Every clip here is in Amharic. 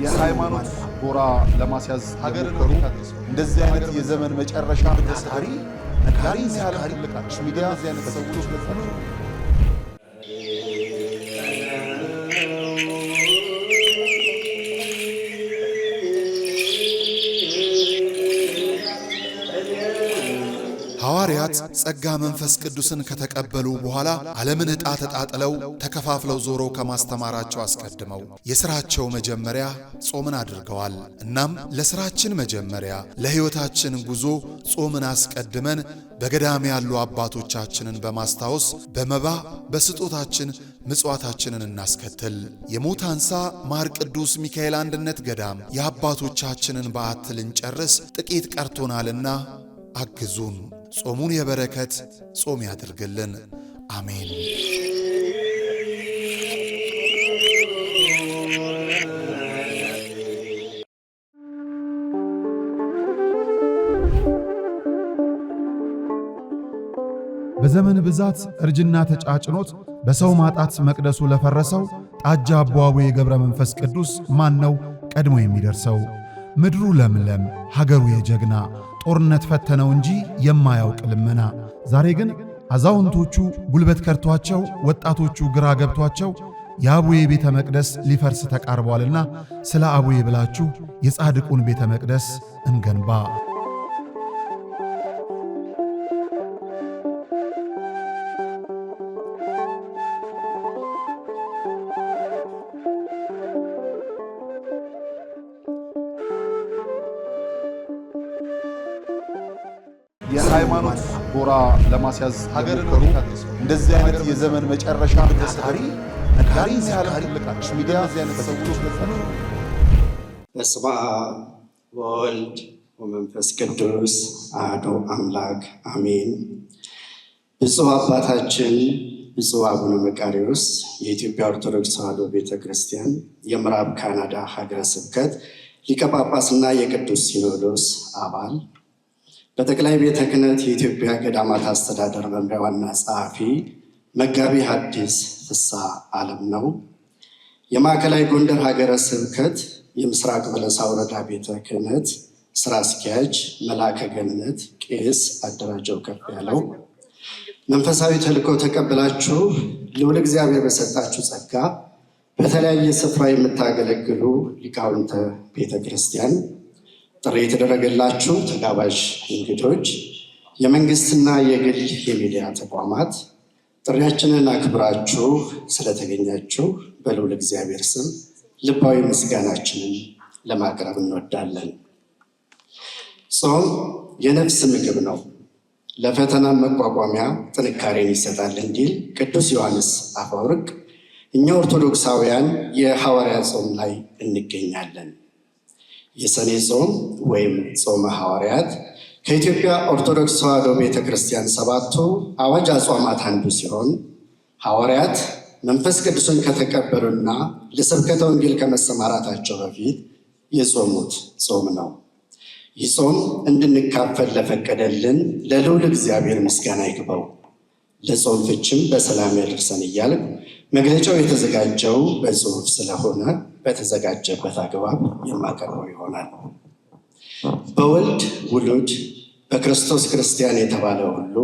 የሃይማኖት ጎራ ለማስያዝ ሀገርን እንደዚህ አይነት የዘመን መጨረሻ ታሪ ነጋሪ ሲያልቅ ሚዲያ እዚህ አይነት ሰዎች ለታቸው ሐዋርያት ጸጋ መንፈስ ቅዱስን ከተቀበሉ በኋላ ዓለምን ዕጣ ተጣጥለው ተከፋፍለው ዞረው ከማስተማራቸው አስቀድመው የሥራቸው መጀመሪያ ጾምን አድርገዋል። እናም ለሥራችን መጀመሪያ ለሕይወታችን ጉዞ ጾምን አስቀድመን በገዳም ያሉ አባቶቻችንን በማስታወስ በመባ በስጦታችን ምጽዋታችንን እናስከትል። የሞት አንሳ ማር ቅዱስ ሚካኤል አንድነት ገዳም የአባቶቻችንን በዓት ልንጨርስ ጥቂት ቀርቶናልና አግዙን። ጾሙን የበረከት ጾም ያድርግልን። አሜን። በዘመን ብዛት እርጅና ተጫጭኖት በሰው ማጣት መቅደሱ ለፈረሰው ጣጃ አቧዌ ገብረ መንፈስ ቅዱስ ማን ነው ቀድሞ የሚደርሰው? ምድሩ ለምለም ሀገሩ የጀግና ጦርነት ፈተነው እንጂ የማያውቅ ልመና። ዛሬ ግን አዛውንቶቹ ጉልበት ከርቷቸው ወጣቶቹ ግራ ገብቷቸው የአቡዬ ቤተ መቅደስ ሊፈርስ ተቃርቧልና ስለ አቡዬ ብላችሁ የጻድቁን ቤተ መቅደስ እንገንባ። የሃይማኖት ጎራ ለማስያዝ ሀገርን እንደዚህ አይነት የዘመን መጨረሻ ታሪ ነጋሪ ሲያልቅ ሚዲያ እዚህ አይነት ሰዎች ለታቸው በስመ አብ ወወልድ ወመንፈስ ቅዱስ አሐዱ አምላክ አሜን። ብፁዕ አባታችን ብፁዕ አቡነ መቃርዮስ የኢትዮጵያ ኦርቶዶክስ ተዋሕዶ ቤተክርስቲያን የምዕራብ ካናዳ ሀገረ ስብከት ሊቀ ጳጳስና የቅዱስ ሲኖዶስ አባል፣ በጠቅላይ ቤተ ክህነት የኢትዮጵያ ገዳማት አስተዳደር መምሪያ ዋና ጸሐፊ መጋቢ ሐዲስ ፍስሐ ዓለም ነው። የማዕከላዊ ጎንደር ሀገረ ስብከት የምስራቅ በለሳ ወረዳ ቤተ ክህነት ስራ አስኪያጅ መልአከ ገነት ቄስ አደራጀው ከፍ ያለው፣ መንፈሳዊ ተልእኮ ተቀብላችሁ ልዑል እግዚአብሔር በሰጣችሁ ጸጋ በተለያየ ስፍራ የምታገለግሉ ሊቃውንተ ቤተ ክርስቲያን፣ ጥሪ የተደረገላችሁ ተጋባዥ እንግዶች፣ የመንግስትና የግል የሚዲያ ተቋማት፣ ጥሪያችንን አክብራችሁ ስለተገኛችሁ በልዑል እግዚአብሔር ስም ልባዊ ምስጋናችንን ለማቅረብ እንወዳለን። ጾም የነፍስ ምግብ ነው፣ ለፈተና መቋቋሚያ ጥንካሬን ይሰጣል እንዲል ቅዱስ ዮሐንስ አፈወርቅ፣ እኛ ኦርቶዶክሳውያን የሐዋርያ ጾም ላይ እንገኛለን። የሰኔ ጾም ወይም ጾመ ሐዋርያት ከኢትዮጵያ ኦርቶዶክስ ተዋሕዶ ቤተክርስቲያን ሰባቱ አዋጅ አጽዋማት አንዱ ሲሆን ሐዋርያት መንፈስ ቅዱስን ከተቀበሉና ለስብከተ ወንጌል ከመሰማራታቸው በፊት የጾሙት ጾም ነው። ይህ ጾም እንድንካፈል ለፈቀደልን ለልዑል እግዚአብሔር ምስጋና ይግባው። ለጾም ፍችም በሰላም ያደርሰን እያልኩ መግለጫው የተዘጋጀው በጽሑፍ ስለሆነ በተዘጋጀበት አግባብ የማቀርበው ይሆናል። በወልድ ውሉድ በክርስቶስ ክርስቲያን የተባለ ሁሉ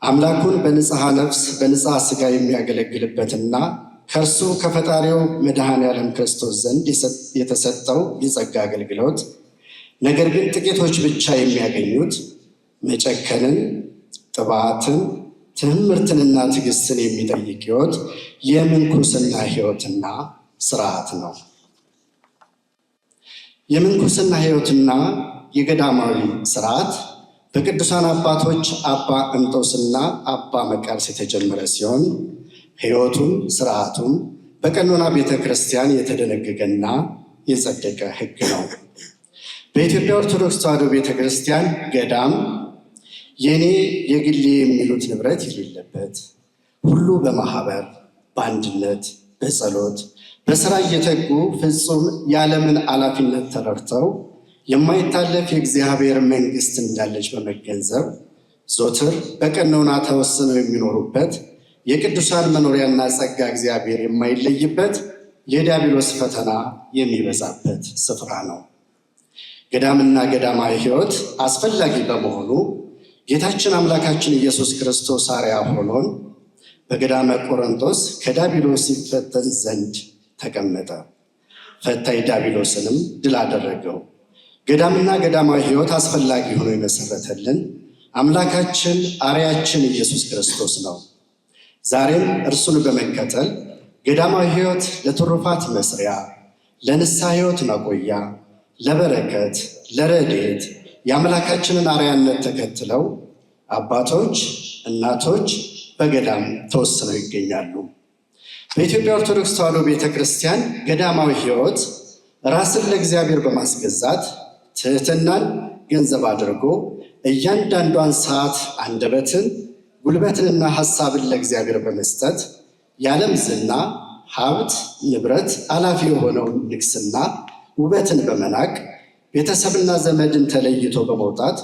አምላኩን በንጽሐ ነፍስ በንጽሐ ሥጋ የሚያገለግልበትና ከእርሱ ከፈጣሪው መድኃኔ ዓለም ክርስቶስ ዘንድ የተሰጠው የጸጋ አገልግሎት፣ ነገር ግን ጥቂቶች ብቻ የሚያገኙት መጨከንን፣ ጥባትን፣ ትምህርትንና ትዕግስትን የሚጠይቅ ሕይወት የምንኩስና ሕይወትና ስርዓት ነው። የምንኩስና ሕይወትና የገዳማዊ ስርዓት በቅዱሳን አባቶች አባ እንጦስና አባ መቃርስ የተጀመረ ሲሆን ሕይወቱም ስርዓቱም በቀኖና ቤተ ክርስቲያን የተደነገገና የጸደቀ ሕግ ነው። በኢትዮጵያ ኦርቶዶክስ ተዋሕዶ ቤተ ክርስቲያን ገዳም የኔ የግሌ የሚሉት ንብረት የሌለበት፣ ሁሉ በማህበር በአንድነት በጸሎት በስራ እየተጉ ፍጹም የዓለምን ኃላፊነት ተረድተው የማይታለፍ የእግዚአብሔር መንግስት እንዳለች በመገንዘብ ዞትር በቀኖና ተወስነው የሚኖሩበት የቅዱሳን መኖሪያና ጸጋ እግዚአብሔር የማይለይበት የዲያብሎስ ፈተና የሚበዛበት ስፍራ ነው። ገዳምና ገዳማዊ ሕይወት አስፈላጊ በመሆኑ ጌታችን አምላካችን ኢየሱስ ክርስቶስ አርአያ ሆኖን በገዳመ ቆሮንቶስ ከዲያብሎስ ይፈተን ዘንድ ተቀመጠ። ፈታኝ ዲያብሎስንም ድል አደረገው። ገዳምና ገዳማዊ ሕይወት አስፈላጊ ሆኖ የመሰረተልን አምላካችን አርአያችን ኢየሱስ ክርስቶስ ነው። ዛሬም እርሱን በመከተል ገዳማዊ ሕይወት ለትሩፋት መስሪያ፣ ለንስሐ ሕይወት መቆያ፣ ለበረከት፣ ለረድኤት የአምላካችንን አርአያነት ተከትለው አባቶች፣ እናቶች በገዳም ተወስነው ይገኛሉ። በኢትዮጵያ ኦርቶዶክስ ተዋሕዶ ቤተ ክርስቲያን ገዳማዊ ሕይወት ራስን ለእግዚአብሔር በማስገዛት ትሕትናን ገንዘብ አድርጎ እያንዳንዷን ሰዓት አንደበትን፣ ጉልበትንና ሐሳብን ለእግዚአብሔር በመስጠት የዓለም ዝና፣ ሀብት፣ ንብረት አላፊ የሆነውን ንግስና ውበትን በመናቅ ቤተሰብና ዘመድን ተለይቶ በመውጣት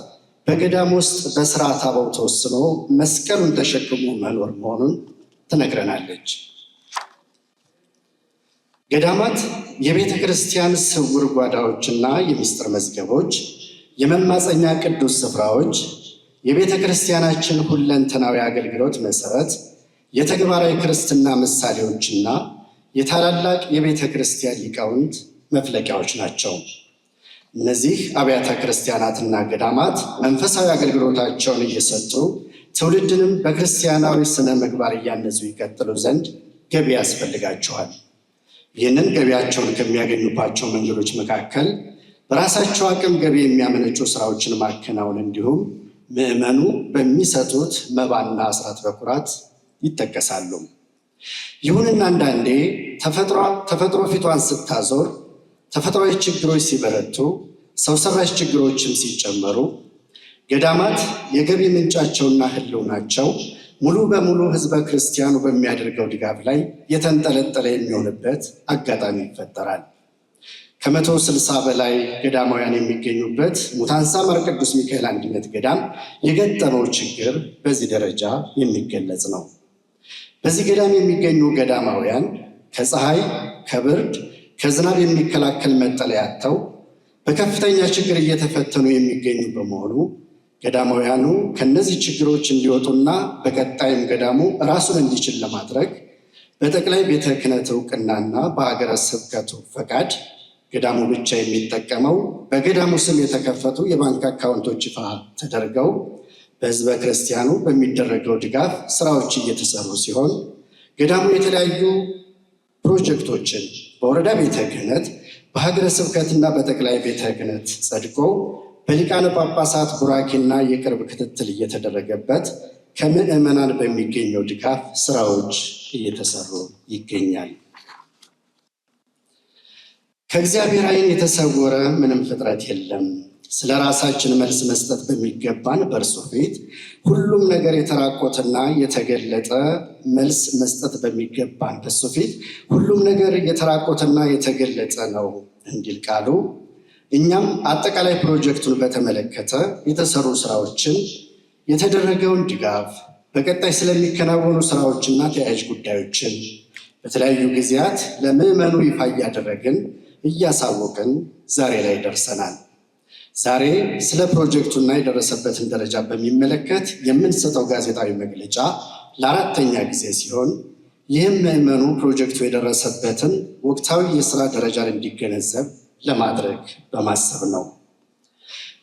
በገዳም ውስጥ በሥርዓተ አበው ተወስኖ መስቀሉን ተሸክሞ መኖር መሆኑን ትነግረናለች። ገዳማት የቤተ ክርስቲያን ስውር ጓዳዎችና የምስጢር መዝገቦች፣ የመማፀኛ ቅዱስ ስፍራዎች፣ የቤተ ክርስቲያናችን ሁለንተናዊ አገልግሎት መሠረት፣ የተግባራዊ ክርስትና ምሳሌዎችና የታላላቅ የቤተ ክርስቲያን ሊቃውንት መፍለቂያዎች ናቸው። እነዚህ አብያተ ክርስቲያናትና ገዳማት መንፈሳዊ አገልግሎታቸውን እየሰጡ ትውልድንም በክርስቲያናዊ ስነ ምግባር እያነጹ ይቀጥሉ ዘንድ ገቢ ያስፈልጋቸዋል። ይህንን ገቢያቸውን ከሚያገኙባቸው መንገዶች መካከል በራሳቸው አቅም ገቢ የሚያመነጩ ስራዎችን ማከናወን እንዲሁም ምዕመኑ በሚሰጡት መባና አስራት በኩራት ይጠቀሳሉ። ይሁንና አንዳንዴ ተፈጥሮ ፊቷን ስታዞር ተፈጥሯዊ ችግሮች ሲበረቱ፣ ሰው ሰራሽ ችግሮችም ሲጨመሩ ገዳማት የገቢ ምንጫቸውና ህልውናቸው ሙሉ በሙሉ ህዝበ ክርስቲያኑ በሚያደርገው ድጋፍ ላይ የተንጠለጠለ የሚሆንበት አጋጣሚ ይፈጠራል። ከ160 በላይ ገዳማውያን የሚገኙበት ሙታንሳ ማር ቅዱስ ሚካኤል አንድነት ገዳም የገጠመው ችግር በዚህ ደረጃ የሚገለጽ ነው። በዚህ ገዳም የሚገኙ ገዳማውያን ከፀሐይ፣ ከብርድ፣ ከዝናብ የሚከላከል መጠለያ አጥተው በከፍተኛ ችግር እየተፈተኑ የሚገኙ በመሆኑ ገዳማውያኑ ከነዚህ ችግሮች እንዲወጡና በቀጣይም ገዳሙ ራሱን እንዲችል ለማድረግ በጠቅላይ ቤተ ክህነት እውቅናና በሀገረ ስብከቱ ፈቃድ ገዳሙ ብቻ የሚጠቀመው በገዳሙ ስም የተከፈቱ የባንክ አካውንቶች ይፋ ተደርገው በህዝበ ክርስቲያኑ በሚደረገው ድጋፍ ስራዎች እየተሰሩ ሲሆን ገዳሙ የተለያዩ ፕሮጀክቶችን በወረዳ ቤተ ክህነት፣ በሀገረ ስብከትና በጠቅላይ ቤተ ክህነት ጸድቆ በሊቃነ ጳጳሳት ቡራኬና የቅርብ ክትትል እየተደረገበት ከምዕመናን በሚገኘው ድጋፍ ስራዎች እየተሰሩ ይገኛል። ከእግዚአብሔር ዓይን የተሰወረ ምንም ፍጥረት የለም። ስለ ራሳችን መልስ መስጠት በሚገባን በእርሱ ፊት ሁሉም ነገር የተራቆተና የተገለጠ መልስ መስጠት በሚገባን በእሱ ፊት ሁሉም ነገር የተራቆተና የተገለጠ ነው እንዲል ቃሉ። እኛም አጠቃላይ ፕሮጀክቱን በተመለከተ የተሰሩ ስራዎችን፣ የተደረገውን ድጋፍ፣ በቀጣይ ስለሚከናወኑ ስራዎችና ተያያዥ ጉዳዮችን በተለያዩ ጊዜያት ለምዕመኑ ይፋ እያደረግን እያሳወቅን ዛሬ ላይ ደርሰናል። ዛሬ ስለ ፕሮጀክቱና የደረሰበትን ደረጃ በሚመለከት የምንሰጠው ጋዜጣዊ መግለጫ ለ4ኛ ጊዜ ሲሆን ይህም ምዕመኑ ፕሮጀክቱ የደረሰበትን ወቅታዊ የስራ ደረጃን እንዲገነዘብ ለማድረግ በማሰብ ነው።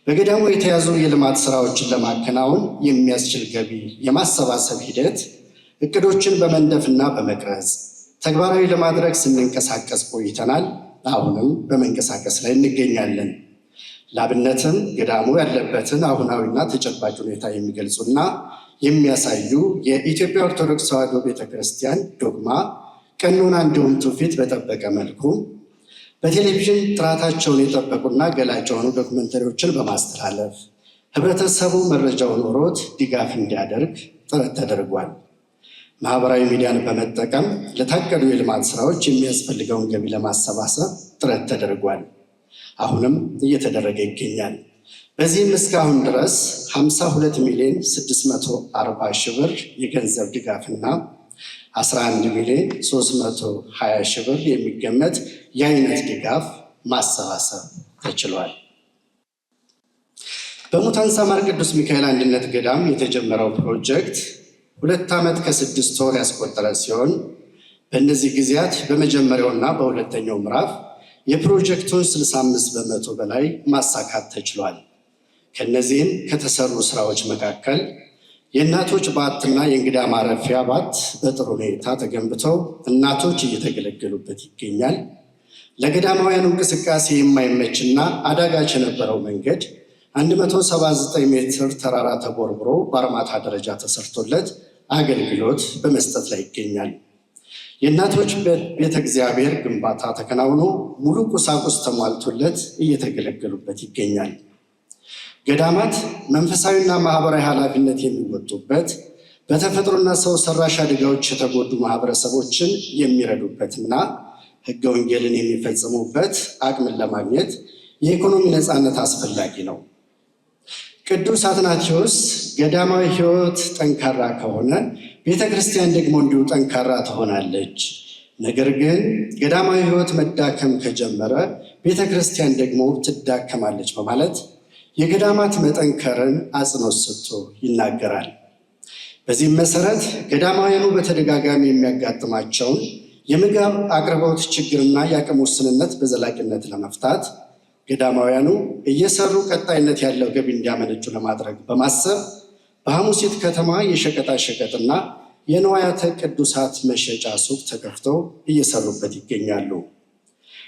በገዳሙ የተያዙ የልማት ስራዎችን ለማከናወን የሚያስችል ገቢ የማሰባሰብ ሂደት እቅዶችን በመንደፍና በመቅረጽ ተግባራዊ ለማድረግ ስንንቀሳቀስ ቆይተናል። አሁንም በመንቀሳቀስ ላይ እንገኛለን። ላብነትም ገዳሙ ያለበትን አሁናዊና ተጨባጭ ሁኔታ የሚገልጹና የሚያሳዩ የኢትዮጵያ ኦርቶዶክስ ተዋሕዶ ቤተክርስቲያን ዶግማ፣ ቀኖና እንዲሁም ትውፊት በጠበቀ መልኩ በቴሌቪዥን ጥራታቸውን የጠበቁና ገላጭ የሆኑ ዶክመንተሪዎችን በማስተላለፍ ህብረተሰቡ መረጃው ኖሮት ድጋፍ እንዲያደርግ ጥረት ተደርጓል። ማህበራዊ ሚዲያን በመጠቀም ለታቀዱ የልማት ስራዎች የሚያስፈልገውን ገቢ ለማሰባሰብ ጥረት ተደርጓል። አሁንም እየተደረገ ይገኛል። በዚህም እስካሁን ድረስ 52,640,000 ብር የገንዘብ ድጋፍና 11,320,000 ብር የሚገመት የአይነት ድጋፍ ማሰባሰብ ተችሏል። በሙታንሳ ማር ቅዱስ ሚካኤል አንድነት ገዳም የተጀመረው ፕሮጀክት 2 ዓመት ከ6 ወር ያስቆጠረ ሲሆን በእነዚህ ጊዜያት በመጀመሪያውና በሁለተኛው ምዕራፍ የፕሮጀክቱን 65% በላይ ማሳካት ተችሏል። ከነዚህም ከተሰሩ ስራዎች መካከል የእናቶች ባትና የእንግዳ ማረፊያ ባት በጥሩ ሁኔታ ተገንብተው እናቶች እየተገለገሉበት ይገኛል። ለገዳማውያኑ እንቅስቃሴ የማይመችና አዳጋች የነበረው መንገድ 179 ሜትር ተራራ ተቦርብሮ በአርማታ ደረጃ ተሰርቶለት አገልግሎት በመስጠት ላይ ይገኛል። የእናቶች ቤተ እግዚአብሔር ግንባታ ተከናውኖ ሙሉ ቁሳቁስ ተሟልቶለት እየተገለገሉበት ይገኛል። ገዳማት መንፈሳዊና ማህበራዊ ኃላፊነት የሚወጡበት በተፈጥሮና ሰው ሰራሽ አደጋዎች የተጎዱ ማህበረሰቦችን የሚረዱበትና ሕገ ወንጌልን የሚፈጽሙበት አቅምን ለማግኘት የኢኮኖሚ ነፃነት አስፈላጊ ነው። ቅዱስ አትናቴዎስ ገዳማዊ ሕይወት ጠንካራ ከሆነ ቤተ ክርስቲያን ደግሞ እንዲሁ ጠንካራ ትሆናለች። ነገር ግን ገዳማዊ ሕይወት መዳከም ከጀመረ ቤተ ክርስቲያን ደግሞ ትዳከማለች በማለት የገዳማት መጠንከርን አጽንኦት ሰጥቶ ይናገራል። በዚህም መሰረት ገዳማውያኑ በተደጋጋሚ የሚያጋጥማቸውን የምግብ አቅርቦት ችግርና የአቅም ውስንነት በዘላቂነት ለመፍታት ገዳማውያኑ እየሰሩ ቀጣይነት ያለው ገቢ እንዲያመነጩ ለማድረግ በማሰብ በሐሙሲት ከተማ የሸቀጣሸቀጥና የንዋያተ ቅዱሳት መሸጫ ሱቅ ተከፍተው እየሰሩበት ይገኛሉ።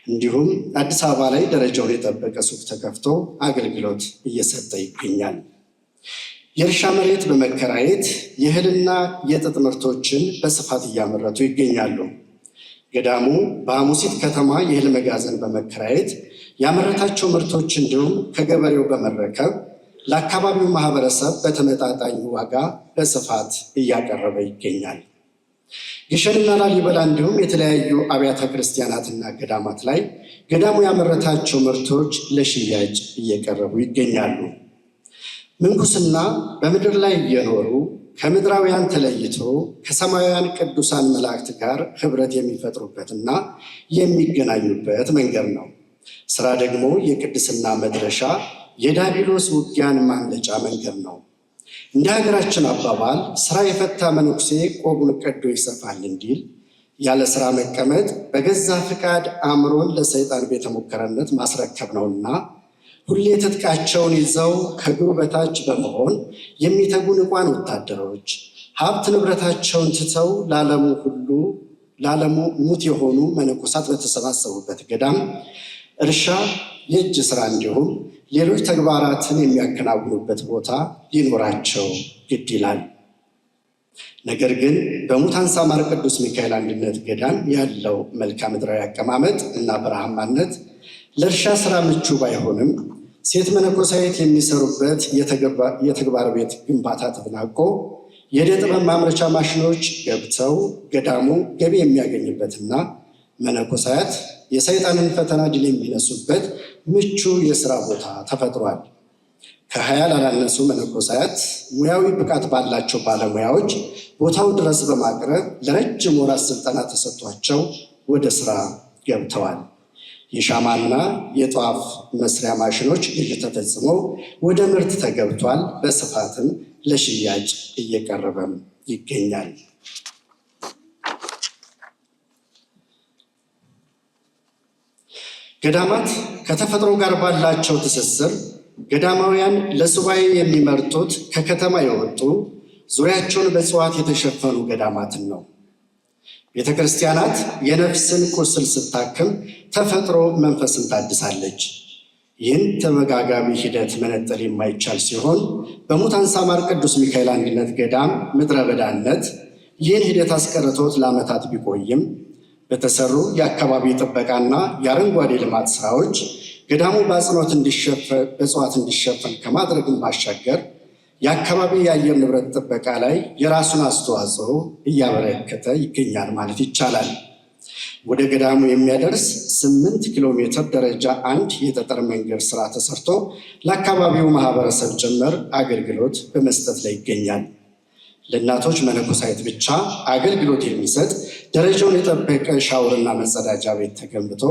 እንዲሁም አዲስ አበባ ላይ ደረጃውን የጠበቀ ሱቅ ተከፍቶ አገልግሎት እየሰጠ ይገኛል። የእርሻ መሬት በመከራየት የእህልና የጥጥ ምርቶችን በስፋት እያመረቱ ይገኛሉ። ገዳሙ በሐሙሲት ከተማ የእህል መጋዘን በመከራየት ያመረታቸው ምርቶች እንዲሁም ከገበሬው በመረከብ ለአካባቢው ማህበረሰብ በተመጣጣኝ ዋጋ በስፋት እያቀረበ ይገኛል። ግሸንና ላሊበላ እንዲሁም የተለያዩ አብያተ ክርስቲያናትና ገዳማት ላይ ገዳሙ ያመረታቸው ምርቶች ለሽያጭ እየቀረቡ ይገኛሉ። ምንኩስና በምድር ላይ እየኖሩ ከምድራውያን ተለይቶ ከሰማያውያን ቅዱሳን መላእክት ጋር ህብረት የሚፈጥሩበትና የሚገናኙበት መንገድ ነው። ስራ ደግሞ የቅድስና መድረሻ፣ የዲያብሎስ ውጊያን ማምለጫ መንገድ ነው። እንደ ሀገራችን አባባል ስራ የፈታ መነኩሴ ቆቡን ቀዶ ይሰፋል እንዲል ያለ ስራ መቀመጥ በገዛ ፍቃድ አእምሮን ለሰይጣን ቤተ ሙከራነት ማስረከብ ነውና ሁሌ ትጥቃቸውን ይዘው ከእግሩ በታች በመሆን የሚተጉ ንቋን ወታደሮች ሀብት ንብረታቸውን ትተው ለዓለሙ ሙት የሆኑ መነኮሳት በተሰባሰቡበት ገዳም እርሻ፣ የእጅ ስራ እንዲሁም ሌሎች ተግባራትን የሚያከናውኑበት ቦታ ሊኖራቸው ግድ ይላል። ነገር ግን በሙታንሳ ማር ቅዱስ ሚካኤል አንድነት ገዳም ያለው መልክዓ ምድራዊ አቀማመጥ እና በረሃማነት ለእርሻ ስራ ምቹ ባይሆንም ሴት መነኮሳይት የሚሰሩበት የተግባር ቤት ግንባታ ተጠናቆ የዕደ ጥበብ ማምረቻ ማሽኖች ገብተው ገዳሙ ገቢ የሚያገኝበትና መነኮሳያት የሰይጣንን ፈተና ድል የሚነሱበት ምቹ የስራ ቦታ ተፈጥሯል። ከ20 ላላነሱ መነኮሳያት ሙያዊ ብቃት ባላቸው ባለሙያዎች ቦታው ድረስ በማቅረብ ለረጅም ወራት ስልጠና ተሰጥቷቸው ወደ ስራ ገብተዋል። የሻማና የጧፍ መስሪያ ማሽኖች ግዥ ተፈጽመው ወደ ምርት ተገብቷል። በስፋትም ለሽያጭ እየቀረበም ይገኛል። ገዳማት ከተፈጥሮ ጋር ባላቸው ትስስር ገዳማውያን ለሱባኤ የሚመርጡት ከከተማ የወጡ ዙሪያቸውን በእጽዋት የተሸፈኑ ገዳማትን ነው። ቤተ ክርስቲያናት የነፍስን ቁስል ስታክም ተፈጥሮ መንፈስን ታድሳለች። ይህን ተመጋጋቢ ሂደት መነጠል የማይቻል ሲሆን በሙታንሳ ማር ቅዱስ ሚካኤል አንድነት ገዳም ምድረ በዳነት ይህን ሂደት አስቀርቶት ለዓመታት ቢቆይም በተሰሩ የአካባቢ ጥበቃና የአረንጓዴ ልማት ስራዎች ገዳሙ በእጽዋት እንዲሸፈን ከማድረግም ባሻገር የአካባቢ የአየር ንብረት ጥበቃ ላይ የራሱን አስተዋጽኦ እያበረከተ ይገኛል ማለት ይቻላል። ወደ ገዳሙ የሚያደርስ 8 ኪሎ ሜትር ደረጃ 1 የጠጠር መንገድ ስራ ተሰርቶ ለአካባቢው ማህበረሰብ ጭምር አገልግሎት በመስጠት ላይ ይገኛል። ለእናቶች መነኮሳይት ብቻ አገልግሎት የሚሰጥ ደረጃውን የጠበቀ ሻወርና መጸዳጃ ቤት ተገንብቶ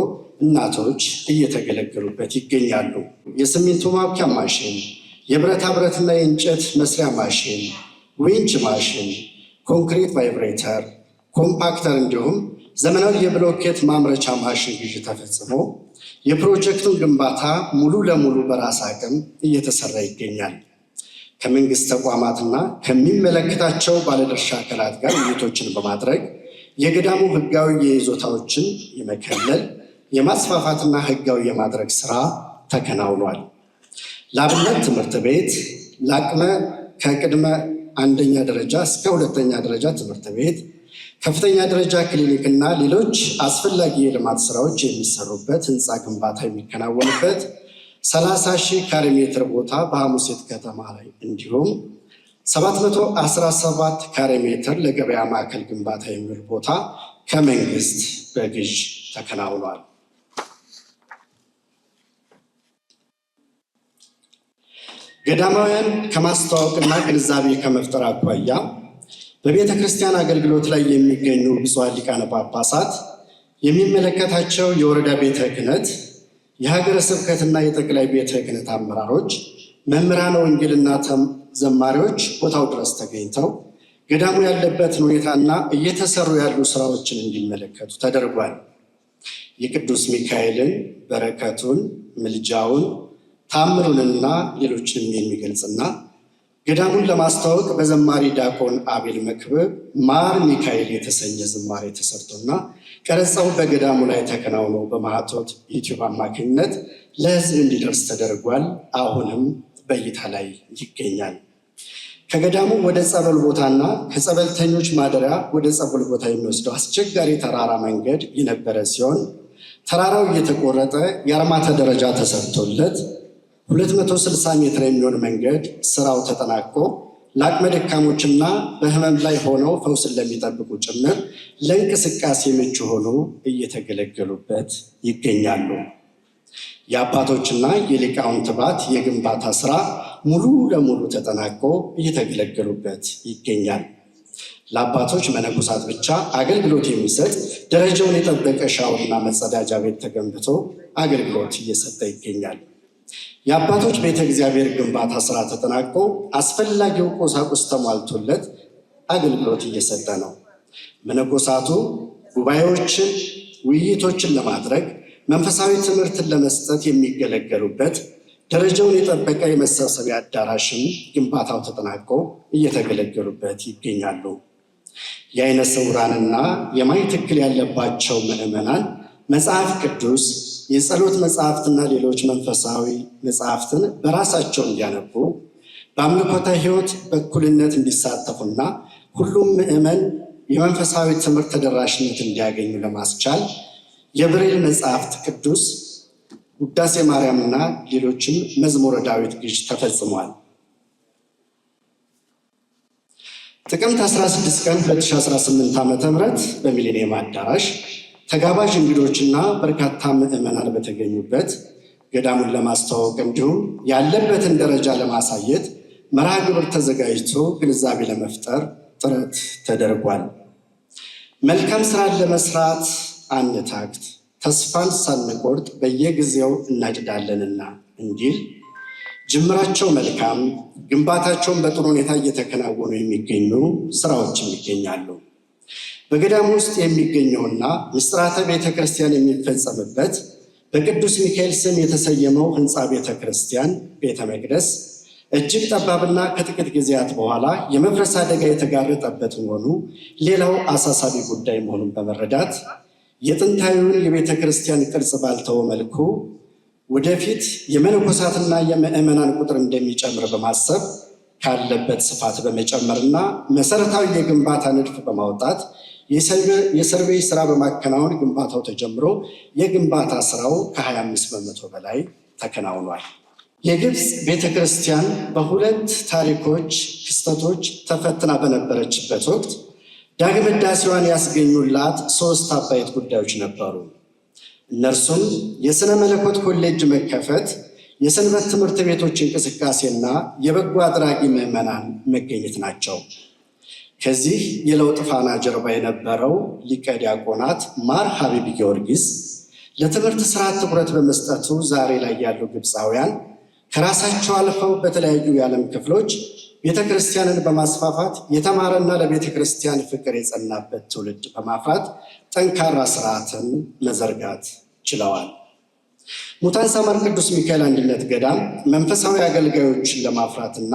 እናቶች እየተገለገሉበት ይገኛሉ። የሲሚንቶ ማብኪያ ማሽን፣ የብረታ ብረትና የእንጨት መስሪያ ማሽን፣ ዊንች ማሽን፣ ኮንክሪት ቫይብሬተር፣ ኮምፓክተር እንዲሁም ዘመናዊ የብሎኬት ማምረቻ ማሽን ግዢ ተፈጽሞ የፕሮጀክቱን ግንባታ ሙሉ ለሙሉ በራስ አቅም እየተሰራ ይገኛል። ከመንግስት ተቋማትና ከሚመለከታቸው ባለድርሻ አካላት ጋር ውይይቶችን በማድረግ የገዳሙ ህጋዊ የይዞታዎችን የመከለል የማስፋፋትና ህጋዊ የማድረግ ስራ ተከናውኗል። ለአብነት ትምህርት ቤት ከቅድመ አንደኛ ደረጃ እስከ ሁለተኛ ደረጃ ትምህርት ቤት፣ ከፍተኛ ደረጃ ክሊኒክና ሌሎች አስፈላጊ የልማት ስራዎች የሚሰሩበት ህንፃ ግንባታ የሚከናወንበት 30,000 ካሬ ሜትር ቦታ በሐሙሴት ከተማ ላይ እንዲሁም 717 ካሬ ሜትር ለገበያ ማዕከል ግንባታ የሚውል ቦታ ከመንግስት በግዥ ተከናውኗል። ገዳማውያን ከማስተዋወቅና ግንዛቤ ከመፍጠር አኳያ በቤተ ክርስቲያን አገልግሎት ላይ የሚገኙ ብፁዓን ሊቃነ ጳጳሳት፣ የሚመለከታቸው የወረዳ ቤተ ክህነት፣ የሀገረ ስብከትና የጠቅላይ ቤተ ክህነት አመራሮች፣ መምህራነ ወንጌልና ዘማሪዎች ቦታው ድረስ ተገኝተው ገዳሙ ያለበትን ሁኔታና እየተሰሩ ያሉ ስራዎችን እንዲመለከቱ ተደርጓል። የቅዱስ ሚካኤልን በረከቱን፣ ምልጃውን፣ ታምሩንና ሌሎችንም የሚገልጽና ገዳሙን ለማስተዋወቅ በዘማሪ ዲያቆን አቤል መክብብ ማር ሚካኤል የተሰኘ ዝማሬ ተሰርቶና ቀረጻው በገዳሙ ላይ ተከናውኖ በማኅቶት ዩቲዩብ አማካኝነት ለሕዝብ እንዲደርስ ተደርጓል። አሁንም በእይታ ላይ ይገኛል። ከገዳሙ ወደ ጸበል ቦታና ከጸበልተኞች ማደሪያ ወደ ጸበል ቦታ የሚወስደው አስቸጋሪ ተራራ መንገድ የነበረ ሲሆን ተራራው እየተቆረጠ የአርማታ ደረጃ ተሰርቶለት 260 ሜትር የሚሆን መንገድ ስራው ተጠናቆ ለአቅመ ደካሞችና በህመም ላይ ሆነው ፈውስን ለሚጠብቁ ጭምር ለእንቅስቃሴ ምቹ ሆኖ እየተገለገሉበት ይገኛሉ። የአባቶችና የሊቃውንት ባት የግንባታ ስራ ሙሉ ለሙሉ ተጠናቆ እየተገለገሉበት ይገኛል። ለአባቶች መነኮሳት ብቻ አገልግሎት የሚሰጥ ደረጃውን የጠበቀ ሻወርና መጸዳጃ ቤት ተገንብቶ አገልግሎት እየሰጠ ይገኛል። የአባቶች ቤተ እግዚአብሔር ግንባታ ስራ ተጠናቆ አስፈላጊው ቁሳቁስ ተሟልቶለት አገልግሎት እየሰጠ ነው። መነኮሳቱ ጉባኤዎችን፣ ውይይቶችን ለማድረግ መንፈሳዊ ትምህርትን ለመስጠት የሚገለገሉበት ደረጃውን የጠበቀ የመሰብሰቢያ አዳራሽም ግንባታው ተጠናቆ እየተገለገሉበት ይገኛሉ። የዓይነ ስውራንና የማየት እክል ያለባቸው ምዕመናን መጽሐፍ ቅዱስ፣ የጸሎት መጽሐፍትና ሌሎች መንፈሳዊ መጽሐፍትን በራሳቸው እንዲያነቡ በአምልኮተ ሕይወት በእኩልነት እንዲሳተፉና ሁሉም ምዕመን የመንፈሳዊ ትምህርት ተደራሽነት እንዲያገኙ ለማስቻል የብሬል መጽሐፍት ቅዱስ፣ ውዳሴ ማርያምና ሌሎችም መዝሙረ ዳዊት ግዥ ተፈጽሟል። ጥቅምት 16 ቀን 2018 ዓ.ም በሚሊኒየም አዳራሽ ተጋባዥ እንግዶችና በርካታ ምዕመናን በተገኙበት ገዳሙን ለማስተዋወቅ እንዲሁም ያለበትን ደረጃ ለማሳየት መርሃ ግብር ተዘጋጅቶ ግንዛቤ ለመፍጠር ጥረት ተደርጓል። መልካም ስራን ለመስራት አንታክት፣ ተስፋን ሳንቆርጥ በየጊዜው እናጭዳለንና እንዲል ጅምራቸው መልካም፣ ግንባታቸውን በጥሩ ሁኔታ እየተከናወኑ የሚገኙ ስራዎችም ይገኛሉ። በገዳሙ ውስጥ የሚገኘውና ምስጢራተ ቤተ ክርስቲያን የሚፈጸምበት በቅዱስ ሚካኤል ስም የተሰየመው ህንፃ ቤተ ክርስቲያን ቤተ መቅደስ እጅግ ጠባብና ከጥቂት ጊዜያት በኋላ የመፍረስ አደጋ የተጋረጠበት መሆኑ ሌላው አሳሳቢ ጉዳይ መሆኑን በመረዳት የጥንታዊውን የቤተ ክርስቲያን ቅርጽ ባልተወ መልኩ ወደፊት የመነኮሳትና የምዕመናን ቁጥር እንደሚጨምር በማሰብ ካለበት ስፋት በመጨመርና መሰረታዊ የግንባታ ንድፍ በማውጣት የሰርቬይ ስራ በማከናወን ግንባታው ተጀምሮ የግንባታ ስራው ከ25 በመቶ በላይ ተከናውኗል። የግብፅ ቤተ ክርስቲያን በሁለት ታሪኮች ክስተቶች ተፈትና በነበረችበት ወቅት ዳግም ሕዳሴዋን ያስገኙላት 3 አበይት ጉዳዮች ነበሩ። እነርሱም የሥነ መለኮት ኮሌጅ መከፈት፣ የሰንበት ትምህርት ቤቶች እንቅስቃሴና የበጎ አድራጊ ምዕመናን መገኘት ናቸው። ከዚህ የለውጥ ፋና ጀርባ የነበረው ሊቀ ዲያቆናት ማር ሀቢብ ጊዮርጊስ ለትምህርት ስርዓት ትኩረት በመስጠቱ ዛሬ ላይ ያሉ ግብፃውያን ከራሳቸው አልፈው በተለያዩ የዓለም ክፍሎች ቤተ ክርስቲያንን በማስፋፋት የተማረና ለቤተ ክርስቲያን ፍቅር የጸናበት ትውልድ በማፍራት ጠንካራ ስርዓትን መዘርጋት ችለዋል። ሙታንሳ ማር ቅዱስ ሚካኤል አንድነት ገዳም መንፈሳዊ አገልጋዮችን ለማፍራትና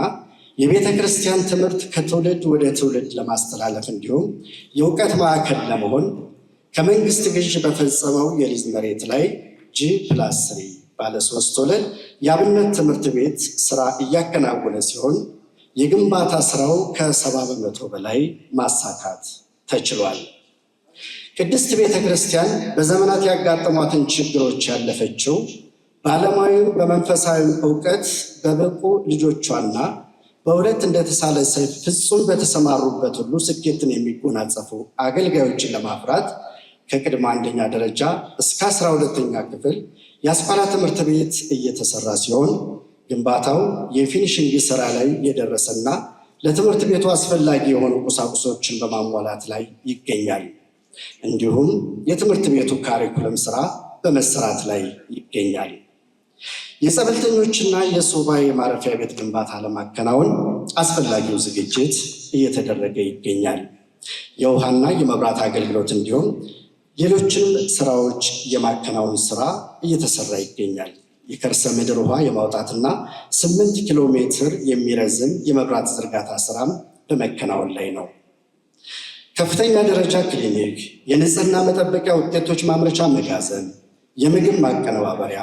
የቤተ ክርስቲያን ትምህርት ከትውልድ ወደ ትውልድ ለማስተላለፍ እንዲሁም የእውቀት ማዕከል ለመሆን ከመንግስት ግዥ በፈጸመው የሊዝ መሬት ላይ G+3 ባለ 3 ወለል የአብነት ትምህርት ቤት ስራ እያከናወነ ሲሆን የግንባታ ስራው ከ70% በላይ ማሳካት ተችሏል። ቅድስት ቤተ ክርስቲያን በዘመናት ያጋጠሟትን ችግሮች ያለፈችው በዓለማዊ በመንፈሳዊ እውቀት በበቁ ልጆቿና በሁለት እንደተሳለ ሰይፍ ፍጹም በተሰማሩበት ሁሉ ስኬትን የሚጎናጸፉ አገልጋዮችን ለማፍራት ከቅድመ አንደኛ ደረጃ እስከ 12ኛ ክፍል የአስኳላ ትምህርት ቤት እየተሰራ ሲሆን ግንባታው የፊኒሽንግ ስራ ላይ የደረሰና ለትምህርት ቤቱ አስፈላጊ የሆኑ ቁሳቁሶችን በማሟላት ላይ ይገኛል። እንዲሁም የትምህርት ቤቱ ካሪኩለም ስራ በመሰራት ላይ ይገኛል። የጸበልተኞችና የሱባኤ ማረፊያ ቤት ግንባታ ለማከናወን አስፈላጊው ዝግጅት እየተደረገ ይገኛል። የውሃና የመብራት አገልግሎት እንዲሁም ሌሎችንም ስራዎች የማከናወን ስራ እየተሰራ ይገኛል። የከርሰ ምድር ውሃ የማውጣትና 8 ኪሎ ሜትር የሚረዝም የመብራት ዝርጋታ ስራም በመከናወን ላይ ነው። ከፍተኛ ደረጃ ክሊኒክ፣ የንጽህና መጠበቂያ ውጤቶች ማምረቻ መጋዘን፣ የምግብ ማቀነባበሪያ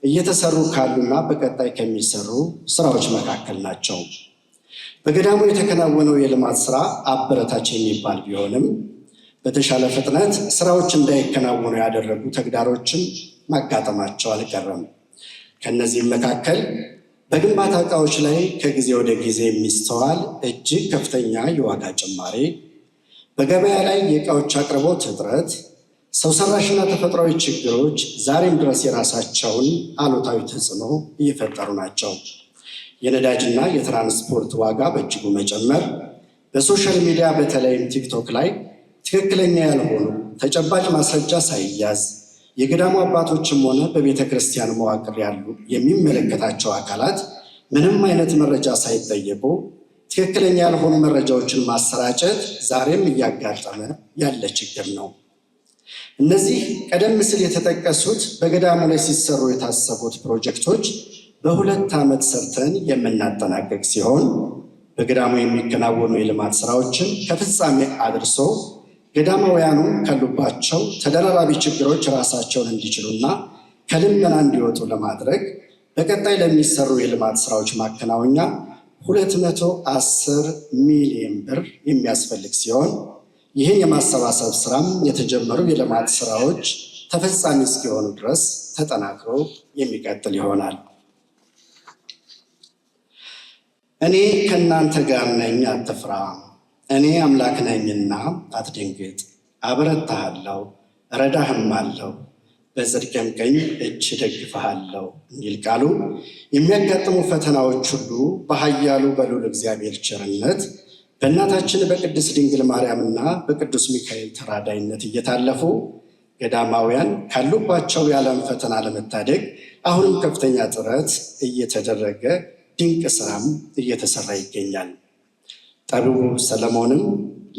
እየተሰሩ ካሉና በቀጣይ ከሚሰሩ ስራዎች መካከል ናቸው። በገዳሙ የተከናወነው የልማት ስራ አበረታች የሚባል ቢሆንም በተሻለ ፍጥነት ስራዎች እንዳይከናወኑ ያደረጉ ተግዳሮችም ማጋጠማቸው አልቀረም። ከነዚህም መካከል በግንባታ እቃዎች ላይ ከጊዜ ወደ ጊዜ የሚስተዋል እጅግ ከፍተኛ የዋጋ ጭማሪ፣ በገበያ ላይ የእቃዎች አቅርቦት እጥረት፣ ሰው ሰራሽና ተፈጥሯዊ ችግሮች ዛሬም ድረስ የራሳቸውን አሉታዊ ተጽዕኖ እየፈጠሩ ናቸው። የነዳጅና የትራንስፖርት ዋጋ በእጅጉ መጨመር፣ በሶሻል ሚዲያ በተለይም ቲክቶክ ላይ ትክክለኛ ያልሆኑ ተጨባጭ ማስረጃ ሳይያዝ የገዳሙ አባቶችም ሆነ በቤተ ክርስቲያን መዋቅር ያሉ የሚመለከታቸው አካላት ምንም አይነት መረጃ ሳይጠየቁ ትክክለኛ ያልሆኑ መረጃዎችን ማሰራጨት ዛሬም እያጋጠመ ያለ ችግር ነው። እነዚህ ቀደም ሲል የተጠቀሱት በገዳሙ ላይ ሲሰሩ የታሰቡት ፕሮጀክቶች በ2 ዓመት ሰርተን የምናጠናቀቅ ሲሆን በገዳሙ የሚከናወኑ የልማት ስራዎችን ከፍጻሜ አድርሶ ገዳማውያኑ ካሉባቸው ተደራራቢ ችግሮች ራሳቸውን እንዲችሉና ከልመና እንዲወጡ ለማድረግ በቀጣይ ለሚሰሩ የልማት ስራዎች ማከናወኛ 210 ሚሊዮን ብር የሚያስፈልግ ሲሆን ይህን የማሰባሰብ ስራም የተጀመሩ የልማት ስራዎች ተፈጻሚ እስኪሆኑ ድረስ ተጠናክሮ የሚቀጥል ይሆናል። እኔ ከእናንተ ጋር ነኝ፣ አትፍራ፣ እኔ አምላክ ነኝና አትደንግጥ፣ አበረታሃለሁ፣ እረዳህም አለው፣ በጽድቅም ቀኝ እጅ ደግፈሃለሁ እንዲል ቃሉ የሚያጋጥሙ ፈተናዎች ሁሉ በኃያሉ በልዑል እግዚአብሔር ቸርነት በእናታችን በቅድስት ድንግል ማርያምና በቅዱስ ሚካኤል ተራዳይነት እየታለፉ ገዳማውያን ካሉባቸው የዓለም ፈተና ለመታደግ አሁንም ከፍተኛ ጥረት እየተደረገ ድንቅ ስራም እየተሰራ ይገኛል። ጠቢቡ ሰለሞንም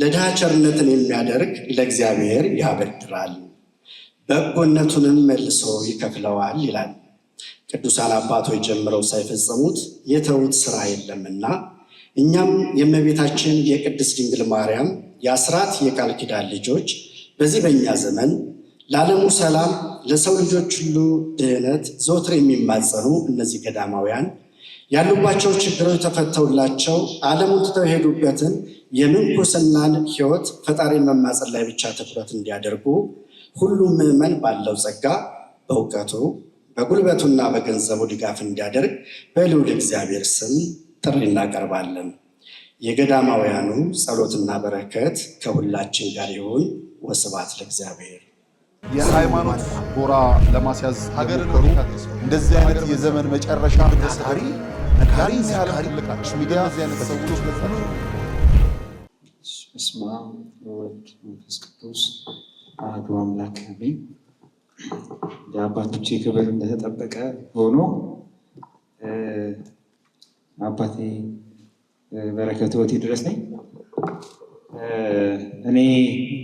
ለድሃ ቸርነትን የሚያደርግ ለእግዚአብሔር ያበድራል፣ በጎነቱንም መልሶ ይከፍለዋል ይላል። ቅዱሳን አባቶች ጀምረው ሳይፈጸሙት የተዉት ስራ የለምና እኛም የእመቤታችን የቅድስት ድንግል ማርያም የአስራት የቃል ኪዳን ልጆች በዚህ በእኛ ዘመን ለዓለሙ ሰላም ለሰው ልጆች ሁሉ ድህነት ዘወትር የሚማጸኑ እነዚህ ገዳማውያን ያሉባቸው ችግሮች ተፈተውላቸው ዓለሙን ትተው የሄዱበትን የምንኩስናን ሕይወት ፈጣሪን መማጸን ላይ ብቻ ትኩረት እንዲያደርጉ ሁሉም ምዕመን ባለው ጸጋ በእውቀቱ በጉልበቱና በገንዘቡ ድጋፍ እንዲያደርግ በልዑል እግዚአብሔር ስም ጥሪ እናቀርባለን። የገዳማውያኑ ጸሎትና በረከት ከሁላችን ጋር ይሁን። ወስብሐት ለእግዚአብሔር። የሃይማኖት ጎራ ለማስያዝ ሀገር እንደዚህ አይነት የዘመን መጨረሻ ታታሪ ነጋሪ ሲያልቅ ሚዲያ ዚያን ተሰውሎ በስመ አብ ወወልድ ወመንፈስ ቅዱስ አሐዱ አምላክ አሜን። የአባቶቼ ክብር እንደተጠበቀ ሆኖ አባቴ በረከቶት ይድረሰኝ። እኔ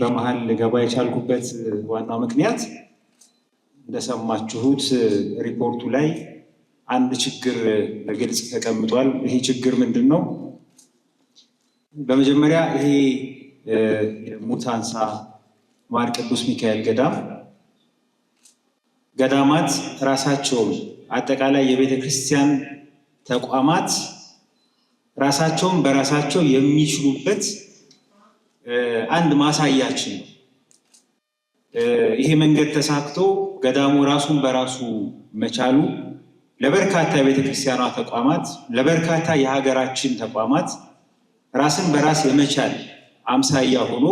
በመሀል ልገባ የቻልኩበት ዋናው ምክንያት እንደሰማችሁት ሪፖርቱ ላይ አንድ ችግር በግልጽ ተቀምጧል። ይሄ ችግር ምንድን ነው? በመጀመሪያ ይሄ ሙታንሳ ማር ቅዱስ ሚካኤል ገዳማት ራሳቸውን አጠቃላይ የቤተ ክርስቲያን ተቋማት ራሳቸውን በራሳቸው የሚችሉበት አንድ ማሳያችን ነው። ይሄ መንገድ ተሳክቶ ገዳሙ ራሱን በራሱ መቻሉ ለበርካታ የቤተ ክርስቲያኗ ተቋማት፣ ለበርካታ የሀገራችን ተቋማት ራስን በራስ የመቻል አምሳያ ሆኖ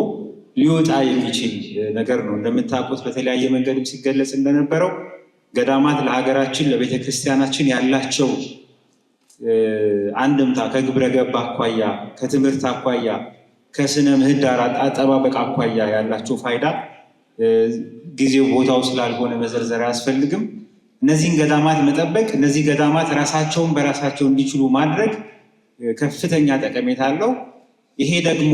ሊወጣ የሚችል ነገር ነው። እንደምታውቁት በተለያየ መንገድም ሲገለጽ እንደነበረው ገዳማት ለሀገራችን ለቤተ ክርስቲያናችን ያላቸው አንድምታ ከግብረ ገብ አኳያ፣ ከትምህርት አኳያ፣ ከስነ ምህዳር አጠባበቅ አኳያ ያላቸው ፋይዳ ጊዜው ቦታው ስላልሆነ መዘርዘር አያስፈልግም። እነዚህን ገዳማት መጠበቅ፣ እነዚህ ገዳማት ራሳቸውን በራሳቸው እንዲችሉ ማድረግ ከፍተኛ ጠቀሜታ አለው። ይሄ ደግሞ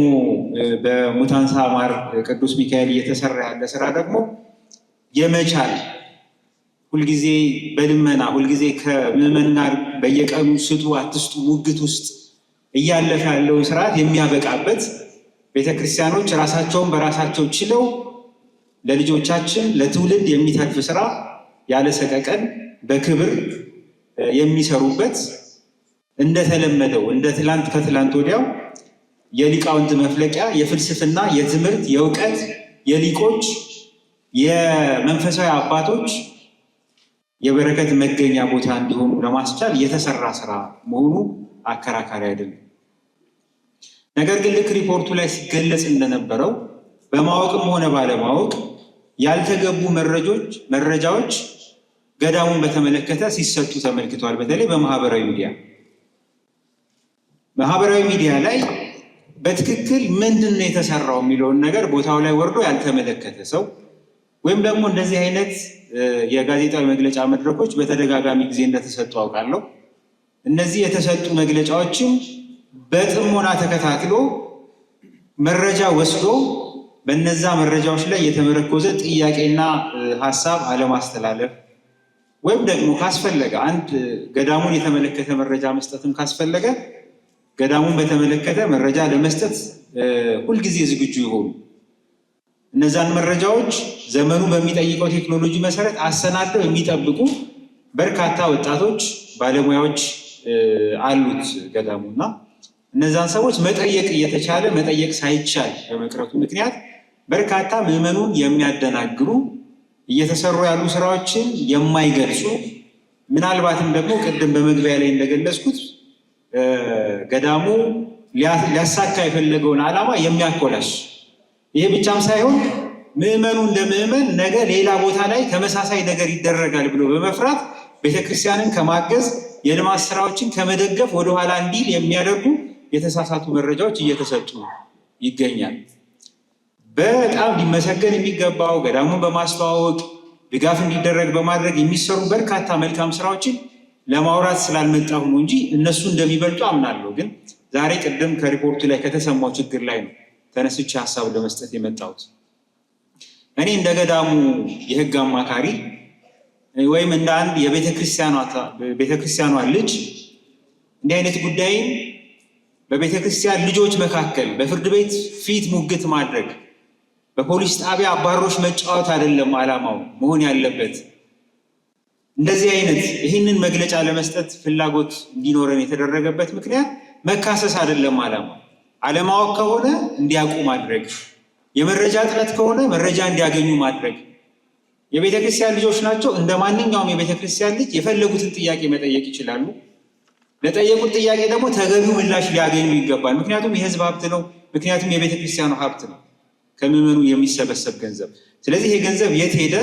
በሙታንሳ ማር ቅዱስ ሚካኤል እየተሰራ ያለ ስራ ደግሞ የመቻል ሁልጊዜ በልመና ሁልጊዜ ከምዕመን ጋር በየቀኑ ስጡ አትስጡ ሙግት ውስጥ እያለፈ ያለውን ስርዓት የሚያበቃበት ቤተክርስቲያኖች ራሳቸውን በራሳቸው ችለው ለልጆቻችን ለትውልድ የሚተርፍ ስራ ያለ ሰቀቀን በክብር የሚሰሩበት እንደተለመደው እንደ ትላንት ከትላንት ወዲያው የሊቃውንት መፍለቂያ የፍልስፍና የትምህርት የእውቀት የሊቆች የመንፈሳዊ አባቶች የበረከት መገኛ ቦታ እንዲሆኑ ለማስቻል የተሰራ ስራ መሆኑ አከራካሪ አይደለም። ነገር ግን ልክ ሪፖርቱ ላይ ሲገለጽ እንደነበረው በማወቅም ሆነ ባለማወቅ ያልተገቡ መረጃዎች ገዳሙን በተመለከተ ሲሰጡ ተመልክቷል። በተለይ በማህበራዊ ሚዲያ ላይ በትክክል ምንድን ነው የተሰራው የሚለውን ነገር ቦታው ላይ ወርዶ ያልተመለከተ ሰው ወይም ደግሞ እንደዚህ አይነት የጋዜጣዊ መግለጫ መድረኮች በተደጋጋሚ ጊዜ እንደተሰጡ አውቃለሁ። እነዚህ የተሰጡ መግለጫዎችም በጥሞና ተከታትሎ መረጃ ወስዶ በነዛ መረጃዎች ላይ የተመረኮዘ ጥያቄና ሀሳብ አለማስተላለፍ ወይም ደግሞ ካስፈለገ አንድ ገዳሙን የተመለከተ መረጃ መስጠትም ካስፈለገ ገዳሙን በተመለከተ መረጃ ለመስጠት ሁልጊዜ ዝግጁ ይሆኑ። እነዛን መረጃዎች ዘመኑ በሚጠይቀው ቴክኖሎጂ መሰረት አሰናደው የሚጠብቁ በርካታ ወጣቶች ባለሙያዎች አሉት ገዳሙና እነዛን ሰዎች መጠየቅ እየተቻለ መጠየቅ ሳይቻል በመቅረቱ ምክንያት በርካታ ምዕመኑን የሚያደናግሩ እየተሰሩ ያሉ ስራዎችን የማይገልጹ ምናልባትም ደግሞ ቅድም በመግቢያ ላይ እንደገለጽኩት ገዳሙ ሊያሳካ የፈለገውን ዓላማ የሚያኮላሽ ይሄ ብቻም ሳይሆን ምዕመኑ እንደ ምዕመን ነገ ሌላ ቦታ ላይ ተመሳሳይ ነገር ይደረጋል ብሎ በመፍራት ቤተክርስቲያንን ከማገዝ የልማት ስራዎችን ከመደገፍ ወደኋላ እንዲል የሚያደርጉ የተሳሳቱ መረጃዎች እየተሰጡ ይገኛል። በጣም ሊመሰገን የሚገባው ገዳሙን በማስተዋወቅ ድጋፍ እንዲደረግ በማድረግ የሚሰሩ በርካታ መልካም ስራዎችን ለማውራት ስላልመጣሁ ነው እንጂ እነሱ እንደሚበልጡ አምናለሁ። ግን ዛሬ ቅድም ከሪፖርቱ ላይ ከተሰማው ችግር ላይ ነው ተነስቼ ሀሳብ ለመስጠት የመጣሁት። እኔ እንደ ገዳሙ የህግ አማካሪ ወይም እንደ አንድ የቤተክርስቲያኗ ልጅ እንዲህ አይነት ጉዳይን በቤተክርስቲያን ልጆች መካከል በፍርድ ቤት ፊት ሙግት ማድረግ በፖሊስ ጣቢያ አባሮች መጫወት አይደለም ዓላማው መሆን ያለበት። እንደዚህ አይነት ይህንን መግለጫ ለመስጠት ፍላጎት እንዲኖረን የተደረገበት ምክንያት መካሰስ አይደለም ዓላማው። አለማወቅ ከሆነ እንዲያውቁ ማድረግ፣ የመረጃ እጥረት ከሆነ መረጃ እንዲያገኙ ማድረግ። የቤተክርስቲያን ልጆች ናቸው። እንደ ማንኛውም የቤተክርስቲያን ልጅ የፈለጉትን ጥያቄ መጠየቅ ይችላሉ። ለጠየቁት ጥያቄ ደግሞ ተገቢው ምላሽ ሊያገኙ ይገባል። ምክንያቱም የህዝብ ሀብት ነው። ምክንያቱም የቤተክርስቲያኑ ሀብት ነው፣ ከምዕመኑ የሚሰበሰብ ገንዘብ። ስለዚህ ይሄ ገንዘብ የት ሄደ፣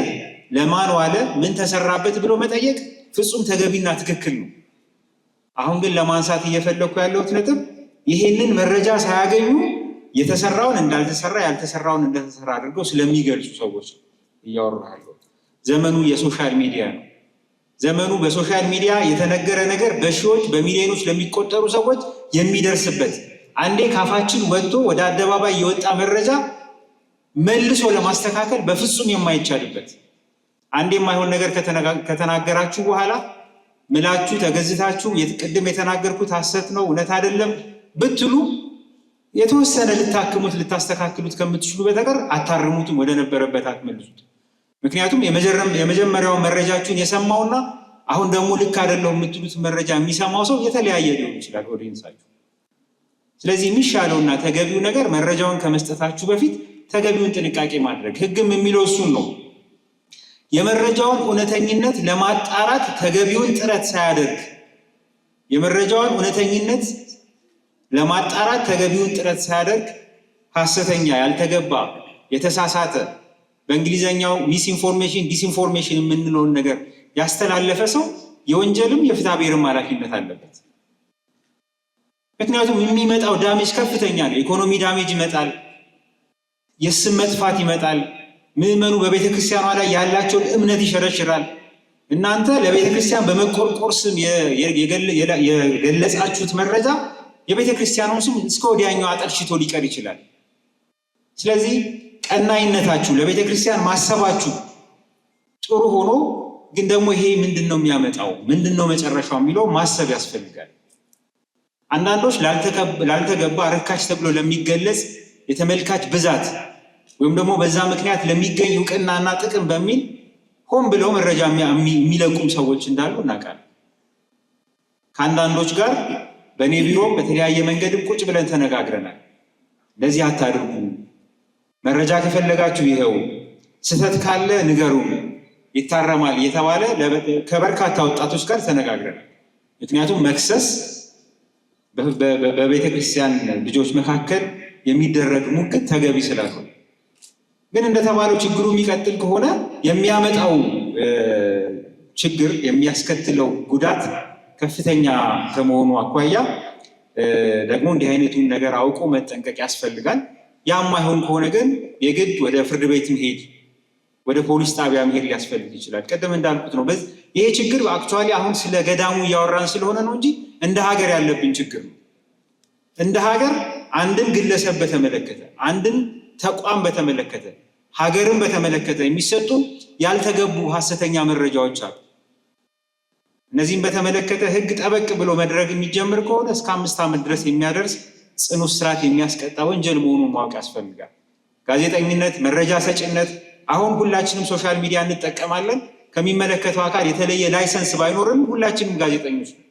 ለማን ዋለ፣ ምን ተሰራበት ብሎ መጠየቅ ፍጹም ተገቢና ትክክል ነው። አሁን ግን ለማንሳት እየፈለኩ ያለሁት ነጥብ ይሄንን መረጃ ሳያገኙ የተሰራውን እንዳልተሰራ ያልተሰራውን እንደተሰራ አድርገው ስለሚገልጹ ሰዎች እያወራሉ። ዘመኑ የሶሻል ሚዲያ ነው። ዘመኑ በሶሻል ሚዲያ የተነገረ ነገር በሺዎች በሚሊዮኖች ለሚቆጠሩ ሰዎች የሚደርስበት አንዴ ካፋችን ወጥቶ ወደ አደባባይ የወጣ መረጃ መልሶ ለማስተካከል በፍጹም የማይቻልበት አንዴ የማይሆን ነገር ከተናገራችሁ በኋላ ምላችሁ ተገዝታችሁ ቅድም የተናገርኩት ሐሰት ነው እውነት አይደለም ብትሉ የተወሰነ ልታክሙት ልታስተካክሉት ከምትችሉ በተቀር አታርሙትም፣ ወደ ነበረበት አትመልሱት። ምክንያቱም የመጀመሪያው መረጃችሁን የሰማውና አሁን ደግሞ ልክ አይደለም የምትሉት መረጃ የሚሰማው ሰው የተለያየ ሊሆን ይችላል ኦዲየንሳችሁ። ስለዚህ የሚሻለውና ተገቢው ነገር መረጃውን ከመስጠታችሁ በፊት ተገቢውን ጥንቃቄ ማድረግ። ህግም የሚለው እሱን ነው። የመረጃውን እውነተኝነት ለማጣራት ተገቢውን ጥረት ሳያደርግ የመረጃውን እውነተኝነት ለማጣራት ተገቢውን ጥረት ሳያደርግ ሐሰተኛ፣ ያልተገባ፣ የተሳሳተ በእንግሊዘኛው ሚስኢንፎርሜሽን ዲስኢንፎርሜሽን የምንለውን ነገር ያስተላለፈ ሰው የወንጀልም የፍትሐ ብሔርም ኃላፊነት አለበት። ምክንያቱም የሚመጣው ዳሜጅ ከፍተኛ ነው። ኢኮኖሚ ዳሜጅ ይመጣል፣ የስም መጥፋት ይመጣል፣ ምዕመኑ በቤተ ክርስቲያኗ ላይ ያላቸውን እምነት ይሸረሽራል። እናንተ ለቤተ ክርስቲያን በመቆርቆር ስም የገለጻችሁት መረጃ የቤተ ክርስቲያኑን ስም እስከ ወዲያኛው አጠልሽቶ ሊቀር ይችላል። ስለዚህ ቀናይነታችሁ ለቤተ ክርስቲያን ማሰባችሁ ጥሩ ሆኖ ግን ደግሞ ይሄ ምንድነው የሚያመጣው ምንድነው መጨረሻው የሚለው ማሰብ ያስፈልጋል። አንዳንዶች ላልተገባ ርካሽ ተብሎ ለሚገለጽ የተመልካች ብዛት ወይም ደግሞ በዛ ምክንያት ለሚገኝ እውቅናና ጥቅም በሚል ሆን ብለው መረጃ የሚለቁም ሰዎች እንዳሉ እናውቃለን። ከአንዳንዶች ጋር በእኔ ቢሮ በተለያየ መንገድም ቁጭ ብለን ተነጋግረናል። ለዚህ አታድርጉ፣ መረጃ ከፈለጋችሁ ይኸው፣ ስህተት ካለ ንገሩ፣ ይታረማል እየተባለ ከበርካታ ወጣቶች ጋር ተነጋግረናል። ምክንያቱም መክሰስ በቤተ ክርስቲያን ልጆች መካከል የሚደረግ ሙግት ተገቢ ስላልሆነ፣ ግን እንደተባለው ችግሩ የሚቀጥል ከሆነ የሚያመጣው ችግር የሚያስከትለው ጉዳት ከፍተኛ ከመሆኑ አኳያ ደግሞ እንዲህ አይነቱን ነገር አውቆ መጠንቀቅ ያስፈልጋል። ያም አይሆን ከሆነ ግን የግድ ወደ ፍርድ ቤት መሄድ፣ ወደ ፖሊስ ጣቢያ መሄድ ሊያስፈልግ ይችላል። ቀደም እንዳልኩት ነው። ይሄ ችግር አክቹዋሊ አሁን ስለ ገዳሙ እያወራን ስለሆነ ነው እንጂ እንደ ሀገር ያለብን ችግር ነው። እንደ ሀገር አንድን ግለሰብ በተመለከተ፣ አንድን ተቋም በተመለከተ፣ ሀገርን በተመለከተ የሚሰጡ ያልተገቡ ሐሰተኛ መረጃዎች አሉ። እነዚህም በተመለከተ ህግ ጠበቅ ብሎ መድረግ የሚጀምር ከሆነ እስከ 5 ዓመት ድረስ የሚያደርስ ጽኑ እስራት የሚያስቀጣ ወንጀል መሆኑን ማወቅ ያስፈልጋል። ጋዜጠኝነት፣ መረጃ ሰጭነት፣ አሁን ሁላችንም ሶሻል ሚዲያ እንጠቀማለን። ከሚመለከተው አካል የተለየ ላይሰንስ ባይኖርም ሁላችንም ጋዜጠኞች ነው፣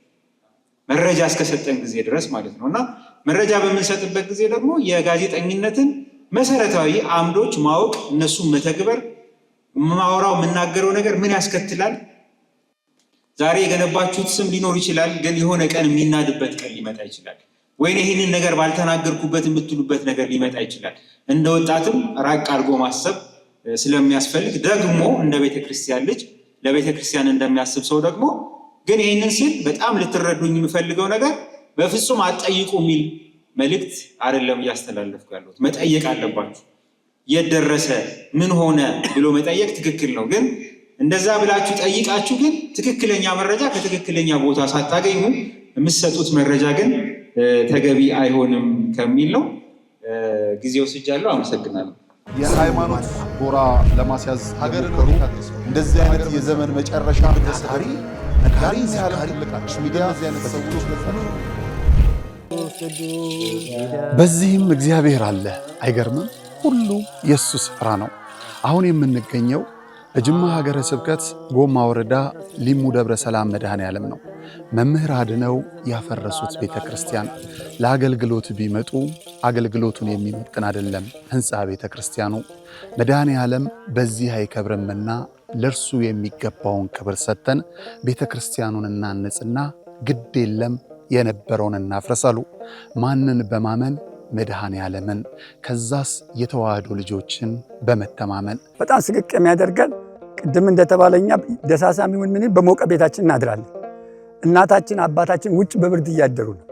መረጃ እስከሰጠን ጊዜ ድረስ ማለት ነው። እና መረጃ በምንሰጥበት ጊዜ ደግሞ የጋዜጠኝነትን መሰረታዊ አምዶች ማወቅ፣ እነሱን መተግበር፣ ማወራው የምናገረው ነገር ምን ያስከትላል። ዛሬ የገነባችሁት ስም ሊኖር ይችላል፣ ግን የሆነ ቀን የሚናድበት ቀን ሊመጣ ይችላል። ወይኔ ይህንን ነገር ባልተናገርኩበት የምትሉበት ነገር ሊመጣ ይችላል። እንደ ወጣትም ራቅ አድርጎ ማሰብ ስለሚያስፈልግ ደግሞ እንደ ቤተክርስቲያን ልጅ ለቤተክርስቲያን እንደሚያስብ ሰው ደግሞ ግን ይህንን ስል በጣም ልትረዱኝ የምፈልገው ነገር በፍጹም አትጠይቁ የሚል መልእክት አይደለም እያስተላለፍኩ ያለሁት። መጠየቅ አለባችሁ። የት ደረሰ ምን ሆነ ብሎ መጠየቅ ትክክል ነው። ግን እንደዛ ብላችሁ ጠይቃችሁ ግን ትክክለኛ መረጃ ከትክክለኛ ቦታ ሳታገኙ የምትሰጡት መረጃ ግን ተገቢ አይሆንም ከሚል ነው። ጊዜው ወስጃለሁ። አመሰግናለሁ። የሃይማኖት ጎራ ለማስያዝ ሀገርን እንደዚህ አይነት የዘመን መጨረሻ ታሪ ነጋሪ ሲያልቃች ሚዲያ ተሰውሎ በዚህም እግዚአብሔር አለ። አይገርምም? ሁሉ የሱ ስፍራ ነው። አሁን የምንገኘው በጅማ ሀገረ ስብከት ጎማ ወረዳ ሊሙ ደብረ ሰላም መድኃኔ ዓለም ነው። መምህር አድነው ያፈረሱት ቤተ ክርስቲያን ለአገልግሎት ቢመጡ አገልግሎቱን የሚመጥን አይደለም ህንፃ ቤተ ክርስቲያኑ። መድኃኔ ዓለም በዚህ አይከብርምና ለእርሱ የሚገባውን ክብር ሰጥተን ቤተ ክርስቲያኑን እናንጽና ግድ የለም የነበረውን እናፍረሳሉ። ማንን በማመን? መድኃኔ ዓለምን። ከዛስ የተዋህዶ ልጆችን በመተማመን በጣም ስቅቅ የሚያደርገን ቅድም እንደተባለኛ ደሳሳም ይሁን ምን በሞቀ ቤታችን እናድራለን። እናታችን አባታችን ውጭ በብርድ እያደሩ ነው።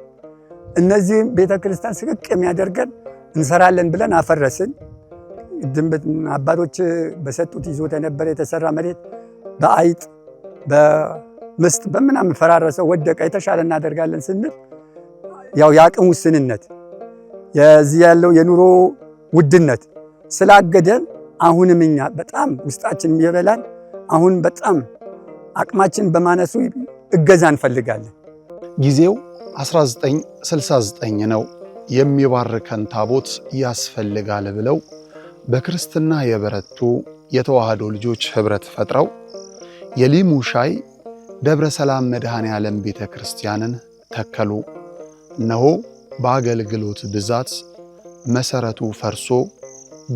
እነዚህ ቤተ ክርስቲያን ስቅቅ የሚያደርገን እንሰራለን ብለን አፈረስን። አባቶች በሰጡት ይዞታ የነበረ የተሰራ መሬት በአይጥ በምስጥ በምናምን ፈራረሰ፣ ወደቀ። የተሻለ እናደርጋለን ስንል ያው የአቅም ውስንነት የዚህ ያለው የኑሮ ውድነት ስላገደን አሁንም እኛ በጣም ውስጣችን የሚበላን አሁን በጣም አቅማችን በማነሱ እገዛ እንፈልጋለን። ጊዜው 1969 ነው። የሚባርከን ታቦት ያስፈልጋል ብለው በክርስትና የበረቱ የተዋህዶ ልጆች ህብረት ፈጥረው የሊሙ ሻይ ደብረ ሰላም መድኃኔ ዓለም ቤተ ክርስቲያንን ተከሉ። እነሆ በአገልግሎት ብዛት መሰረቱ ፈርሶ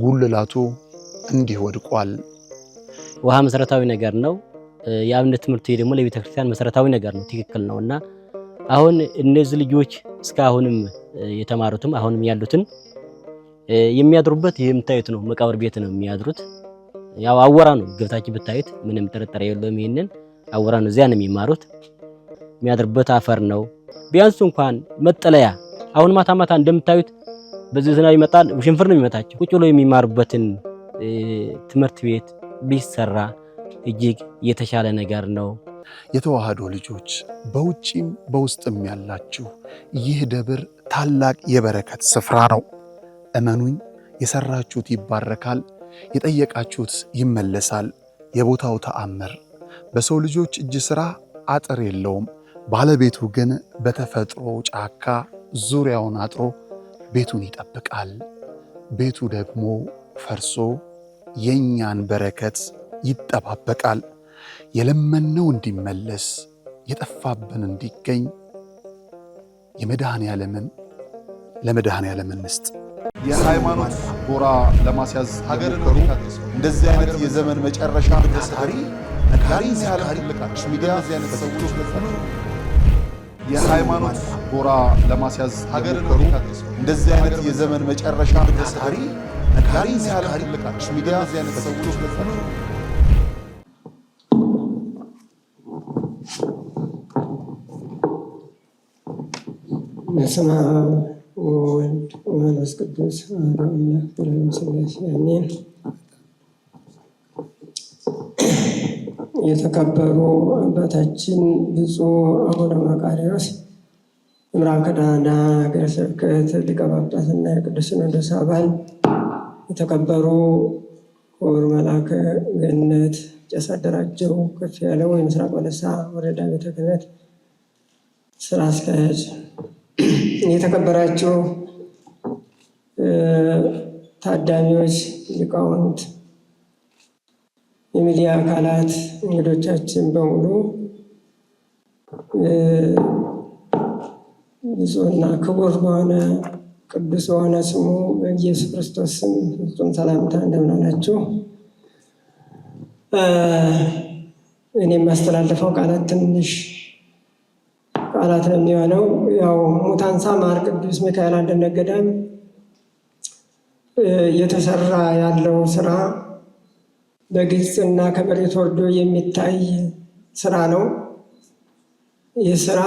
ጉልላቱ እንዲህ ወድቋል። ውሃ መሰረታዊ ነገር ነው። የአብነት ትምህርት ደግሞ ለቤተ ክርስቲያን መሰረታዊ ነገር ነው። ትክክል ነውና አሁን እነዚህ ልጆች እስካሁንም የተማሩትም አሁንም ያሉትን የሚያድሩበት የምታዩት ነው። መቃብር ቤት ነው የሚያድሩት። ያው አወራ ነው ገብታችሁ ብታዩት ምንም ጥርጥር የለውም። ይሄንን አወራ ነው። እዚያ ነው የሚማሩት። የሚያድሩበት አፈር ነው። ቢያንስ እንኳን መጠለያ አሁን ማታ ማታ እንደምታዩት በዚህ ዝናብ ይመጣል፣ ውሽንፍር ነው የሚመታቸው። ቁጭ ብሎ የሚማሩበትን ትምህርት ቤት ቢሰራ እጅግ የተሻለ ነገር ነው። የተዋህዶ ልጆች በውጪም በውስጥም ያላችሁ ይህ ደብር ታላቅ የበረከት ስፍራ ነው። እመኑኝ፣ የሰራችሁት ይባረካል፣ የጠየቃችሁት ይመለሳል። የቦታው ተአምር በሰው ልጆች እጅ ሥራ አጥር የለውም። ባለቤቱ ግን በተፈጥሮ ጫካ ዙሪያውን አጥሮ ቤቱን ይጠብቃል። ቤቱ ደግሞ ፈርሶ የኛን በረከት ይጠባበቃል። የለመነው እንዲመለስ የጠፋብን እንዲገኝ ለመድኃኔ ዓለምን ንስጥ። የሃይማኖት ጎራ ለማስያዝ ሀገርን እንደዚህ አይነት የዘመን መጨረሻ ታሪ ነጋሪ ሲያልቅ ሚዲያ ዚያነት ተሰውሮች ለታቸው የሃይማኖት ጎራ ለማስያዝ ሀገርን እንደዚህ አይነት የዘመን መጨረሻ ታሪ ነጋሪ ሲያልቅ ሚዲያ ዚያነት ተሰውሮች ለታቸው በስመ አብ ወወልድ ወመንፈስ ቅዱስ አሐዱ አምላክ በላዕለ ሥላሴ አሜን። የተከበሩ አባታችን ብፁዕ አቡነ መቃርዮስ የምዕራብ ቀዳማት ሀገረ ስብከት ሊቀ ጳጳስና የቅዱስ ሲኖዶስ አባል፣ የተከበሩ ክቡር መልአከ ገነት ቄስ አደራጀው ከፍ ያለው የምስራቅ ወለሳ ወረዳ ቤተ ክህነት ስራ አስኪያጅ፣ የተከበራችሁ ታዳሚዎች፣ ሊቃውንት፣ የሚዲያ አካላት፣ እንግዶቻችን በሙሉ ብፁዕና ክቡር በሆነ ቅዱስ በሆነ ስሙ በኢየሱስ ክርስቶስ ስም ፍጹም ሰላምታ እንደምን አላችሁ? እኔ የማስተላለፈው ቃላት ትንሽ ቃላት ነው የሚሆነው። ያው ሙታንሳ ማር ቅዱስ ሚካኤል አንድነት ገዳም እየተሰራ ያለው ስራ በግልጽ እና ከመሬት ወርዶ የሚታይ ስራ ነው። ይህ ስራ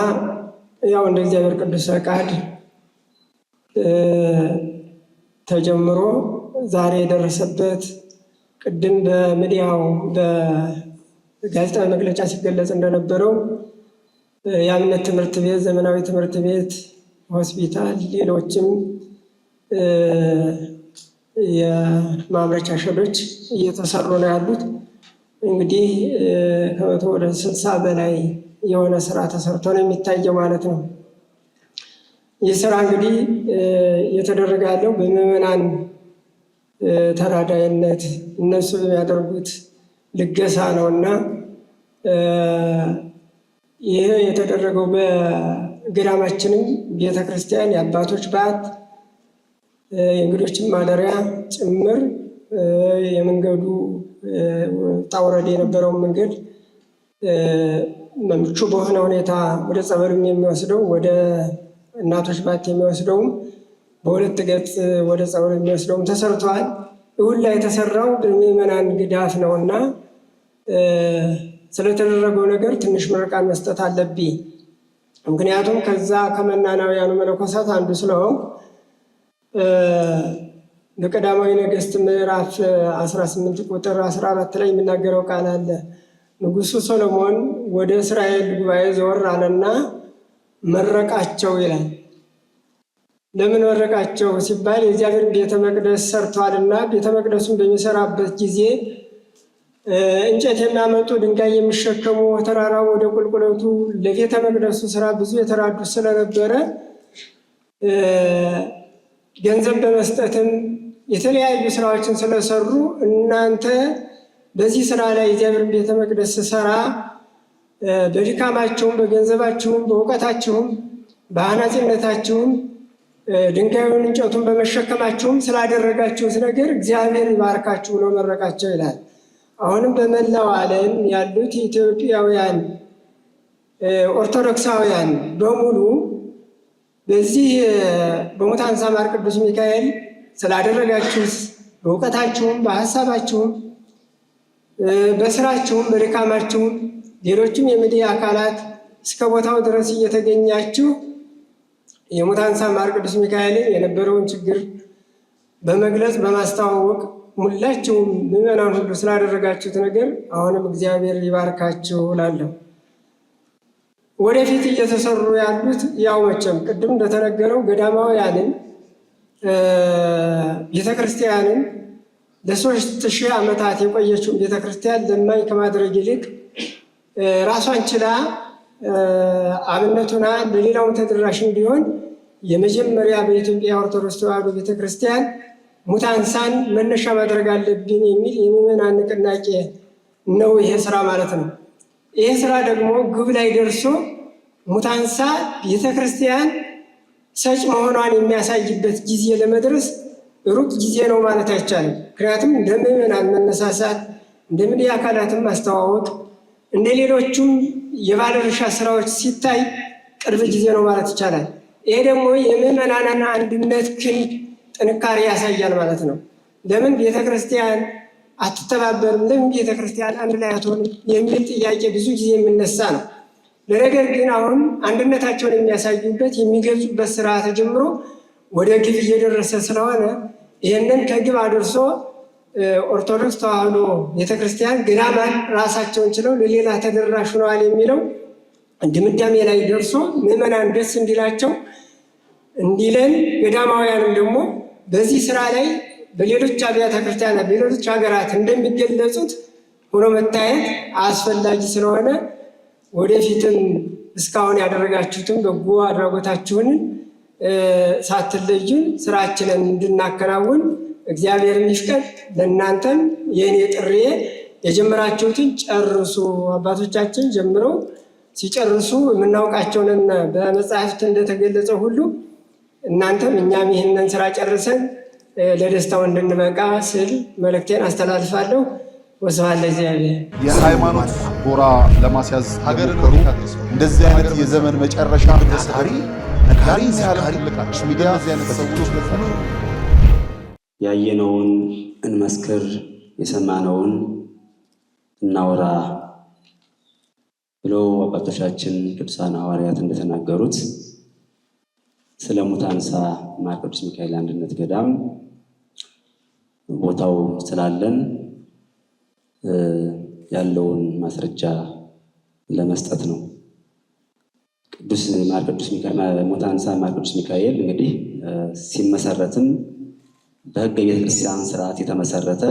ያው እንደ እግዚአብሔር ቅዱስ ፈቃድ ተጀምሮ ዛሬ የደረሰበት ቅድም በሚዲያው በጋዜጣዊ መግለጫ ሲገለጽ እንደነበረው የአብነት ትምህርት ቤት፣ ዘመናዊ ትምህርት ቤት፣ ሆስፒታል፣ ሌሎችም የማምረቻ ሸዶች እየተሰሩ ነው ያሉት። እንግዲህ ከመቶ ወደ 60 በላይ የሆነ ስራ ተሰርቶ ነው የሚታየው ማለት ነው። ይህ ስራ እንግዲህ እየተደረገ ያለው በምዕመናን ተራዳይነት እነሱ የሚያደርጉት ልገሳ ነው እና ይህ የተደረገው በገዳማችንም ቤተክርስቲያን የአባቶች ባት የእንግዶችን ማደሪያ ጭምር የመንገዱ ጣውረድ የነበረውን መንገድ ምቹ በሆነ ሁኔታ ወደ ጸበሉም የሚወስደው ወደ እናቶች ባት የሚወስደውም በሁለት ገጽ ወደ ጸበሉ የሚወስደውም ተሰርተዋል። ይሁን ላይ የተሰራው በምዕመናን ግዳፍ ነውና ስለተደረገው ነገር ትንሽ ምርቃን መስጠት አለብኝ። ምክንያቱም ከዛ ከመናናውያኑ መነኮሳት አንዱ ስለሆንኩ በቀዳማዊ ነገሥት ምዕራፍ 18 ቁጥር 14 ላይ የሚናገረው ቃል አለ። ንጉሡ ሰሎሞን ወደ እስራኤል ጉባኤ ዘወር አለና መረቃቸው ይላል። ለምን መረቃቸው ሲባል የእግዚአብሔር ቤተ መቅደስ ሰርቷልና ቤተ መቅደሱን በሚሰራበት ጊዜ እንጨት የሚያመጡ ድንጋይ የሚሸከሙ ተራራው ወደ ቁልቁለቱ ለቤተ መቅደሱ ስራ ብዙ የተራዱ ስለነበረ ገንዘብ በመስጠትም የተለያዩ ስራዎችን ስለሰሩ እናንተ በዚህ ስራ ላይ እግዚአብሔር ቤተ መቅደስ ስራ በድካማችሁም፣ በገንዘባችሁም፣ በእውቀታችሁም፣ በአናጺነታችሁም ድንጋዩን እንጨቱን በመሸከማችሁም ስላደረጋችሁት ነገር እግዚአብሔር ይባርካችሁ ብሎ መረቃቸው ይላል። አሁንም በመላው ዓለም ያሉት ኢትዮጵያውያን ኦርቶዶክሳውያን በሙሉ በዚህ በሙታንሳ ማር ቅዱስ ሚካኤል ስላደረጋችሁት በእውቀታችሁም፣ በሀሳባችሁም፣ በስራችሁም፣ በድካማችሁም ሌሎችም የሚዲያ አካላት እስከ ቦታው ድረስ እየተገኛችሁ የሙታንሳ ማር ቅዱስ ሚካኤልን የነበረውን ችግር በመግለጽ በማስተዋወቅ ሁላችሁም ምዕመናን ሁሉ ስላደረጋችሁት ነገር አሁንም እግዚአብሔር ይባርካችሁ እላለሁ። ወደፊት እየተሰሩ ያሉት ያው መቼም ቅድም እንደተነገረው ገዳማውያንን ቤተክርስቲያንን ለ3000 ዓመታት የቆየችውን ቤተክርስቲያን ለማኝ ከማድረግ ይልቅ ራሷን ችላ አብነቱና ለሌላውም ተደራሽ እንዲሆን የመጀመሪያ በኢትዮጵያ ኦርቶዶክስ ተዋሕዶ ቤተክርስቲያን ሙታንሳን መነሻ ማድረግ አለብን የሚል የምዕመናን ንቅናቄ ነው ይሄ ስራ ማለት ነው። ይሄ ስራ ደግሞ ግብ ላይ ደርሶ ሙታንሳ ቤተክርስቲያን ሰጭ መሆኗን የሚያሳይበት ጊዜ ለመድረስ ሩቅ ጊዜ ነው ማለት አይቻልም። ምክንያቱም እንደ ምዕመናን መነሳሳት፣ እንደ ሚዲያ አካላትን ማስተዋወቅ፣ እንደ ሌሎቹም የባለድርሻ ስራዎች ሲታይ ቅርብ ጊዜ ነው ማለት ይቻላል። ይሄ ደግሞ የምዕመናንን አንድነት ክንድ ጥንካሬ ያሳያል ማለት ነው። ለምን ቤተክርስቲያን አትተባበርም? ለምን ቤተክርስቲያን አንድ ላይ አትሆንም? የሚል ጥያቄ ብዙ ጊዜ የሚነሳ ነው። ነገር ግን አሁን አንድነታቸውን የሚያሳዩበት የሚገልጹበት ስራ ተጀምሮ ወደ ግብ እየደረሰ ስለሆነ ይህንን ከግብ አድርሶ ኦርቶዶክስ ተዋሕዶ ቤተክርስቲያን ገዳማን ራሳቸውን ችለው ለሌላ ተደራሽ ሆነዋል የሚለው ድምዳሜ ላይ ደርሶ ምዕመናን ደስ እንዲላቸው እንዲለን ገዳማውያንም ደግሞ በዚህ ስራ ላይ በሌሎች አብያተ ክርስቲያናት በሌሎች ሀገራት እንደሚገለጹት ሆኖ መታየት አስፈላጊ ስለሆነ ወደፊትም እስካሁን ያደረጋችሁትን በጎ አድራጎታችሁን ሳትለዩን ስራችንን እንድናከናውን እግዚአብሔር ይፍቀድ። ለእናንተም የእኔ ጥሪ የጀመራችሁትን ጨርሱ። አባቶቻችን ጀምረው ሲጨርሱ የምናውቃቸውን በመጽሐፍት እንደተገለጸው ሁሉ እናንተም እኛም ይህንን ስራ ጨርሰን ለደስታው እንድንበቃ ስል መልእክቴን አስተላልፋለሁ። ወስብሐት ለእግዚአብሔር። የሃይማኖት ጎራ ለማስያዝ ሀገርን እንደዚህ አይነት የዘመን መጨረሻ ታሪ ነጋሪ ሲያልቃች ሚዲያ ተሰውቶ ያየነውን እንመስክር፣ የሰማነውን እናውራ ብለው አባቶቻችን ቅዱሳን ሐዋርያት እንደተናገሩት ስለ ሙታንሳ ማር ቅዱስ ሚካኤል አንድነት ገዳም ቦታው ስላለን ያለውን ማስረጃ ለመስጠት ነው። ሙታንሳ ማር ቅዱስ ሚካኤል እንግዲህ ሲመሰረትም በሕገ ቤተክርስቲያን ስርዓት የተመሰረተ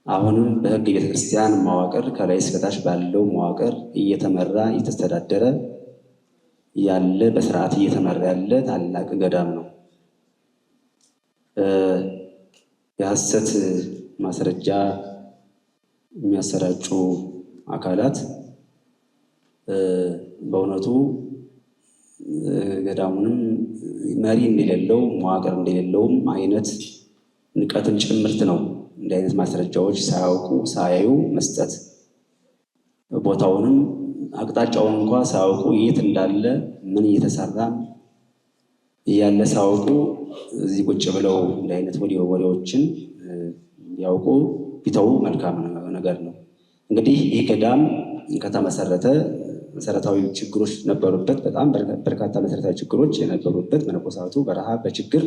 አሁንም በሕገ ቤተክርስቲያን መዋቅር ከላይ እስከታች ባለው መዋቅር እየተመራ እየተስተዳደረ ያለ በስርዓት እየተመራ ያለ ታላቅ ገዳም ነው። የሐሰት ማስረጃ የሚያሰራጩ አካላት በእውነቱ ገዳሙንም መሪ እንደሌለው መዋቅር እንደሌለውም አይነት ንቀትም ጭምርት ነው። እንዲህ አይነት ማስረጃዎች ሳያውቁ ሳያዩ መስጠት፣ ቦታውንም አቅጣጫውን እንኳ ሳያውቁ የት እንዳለ ምን እየተሰራ እያለ ሳያውቁ እዚህ ቁጭ ብለው እንዲህ አይነት ወሬዎችን ያውቁ ቢተው መልካም ነገር ነው። እንግዲህ ይህ ገዳም ከተመሰረተ መሰረታዊ ችግሮች ነበሩበት። በጣም በርካታ መሰረታዊ ችግሮች የነበሩበት፣ መነኮሳቱ በረሃብ በችግር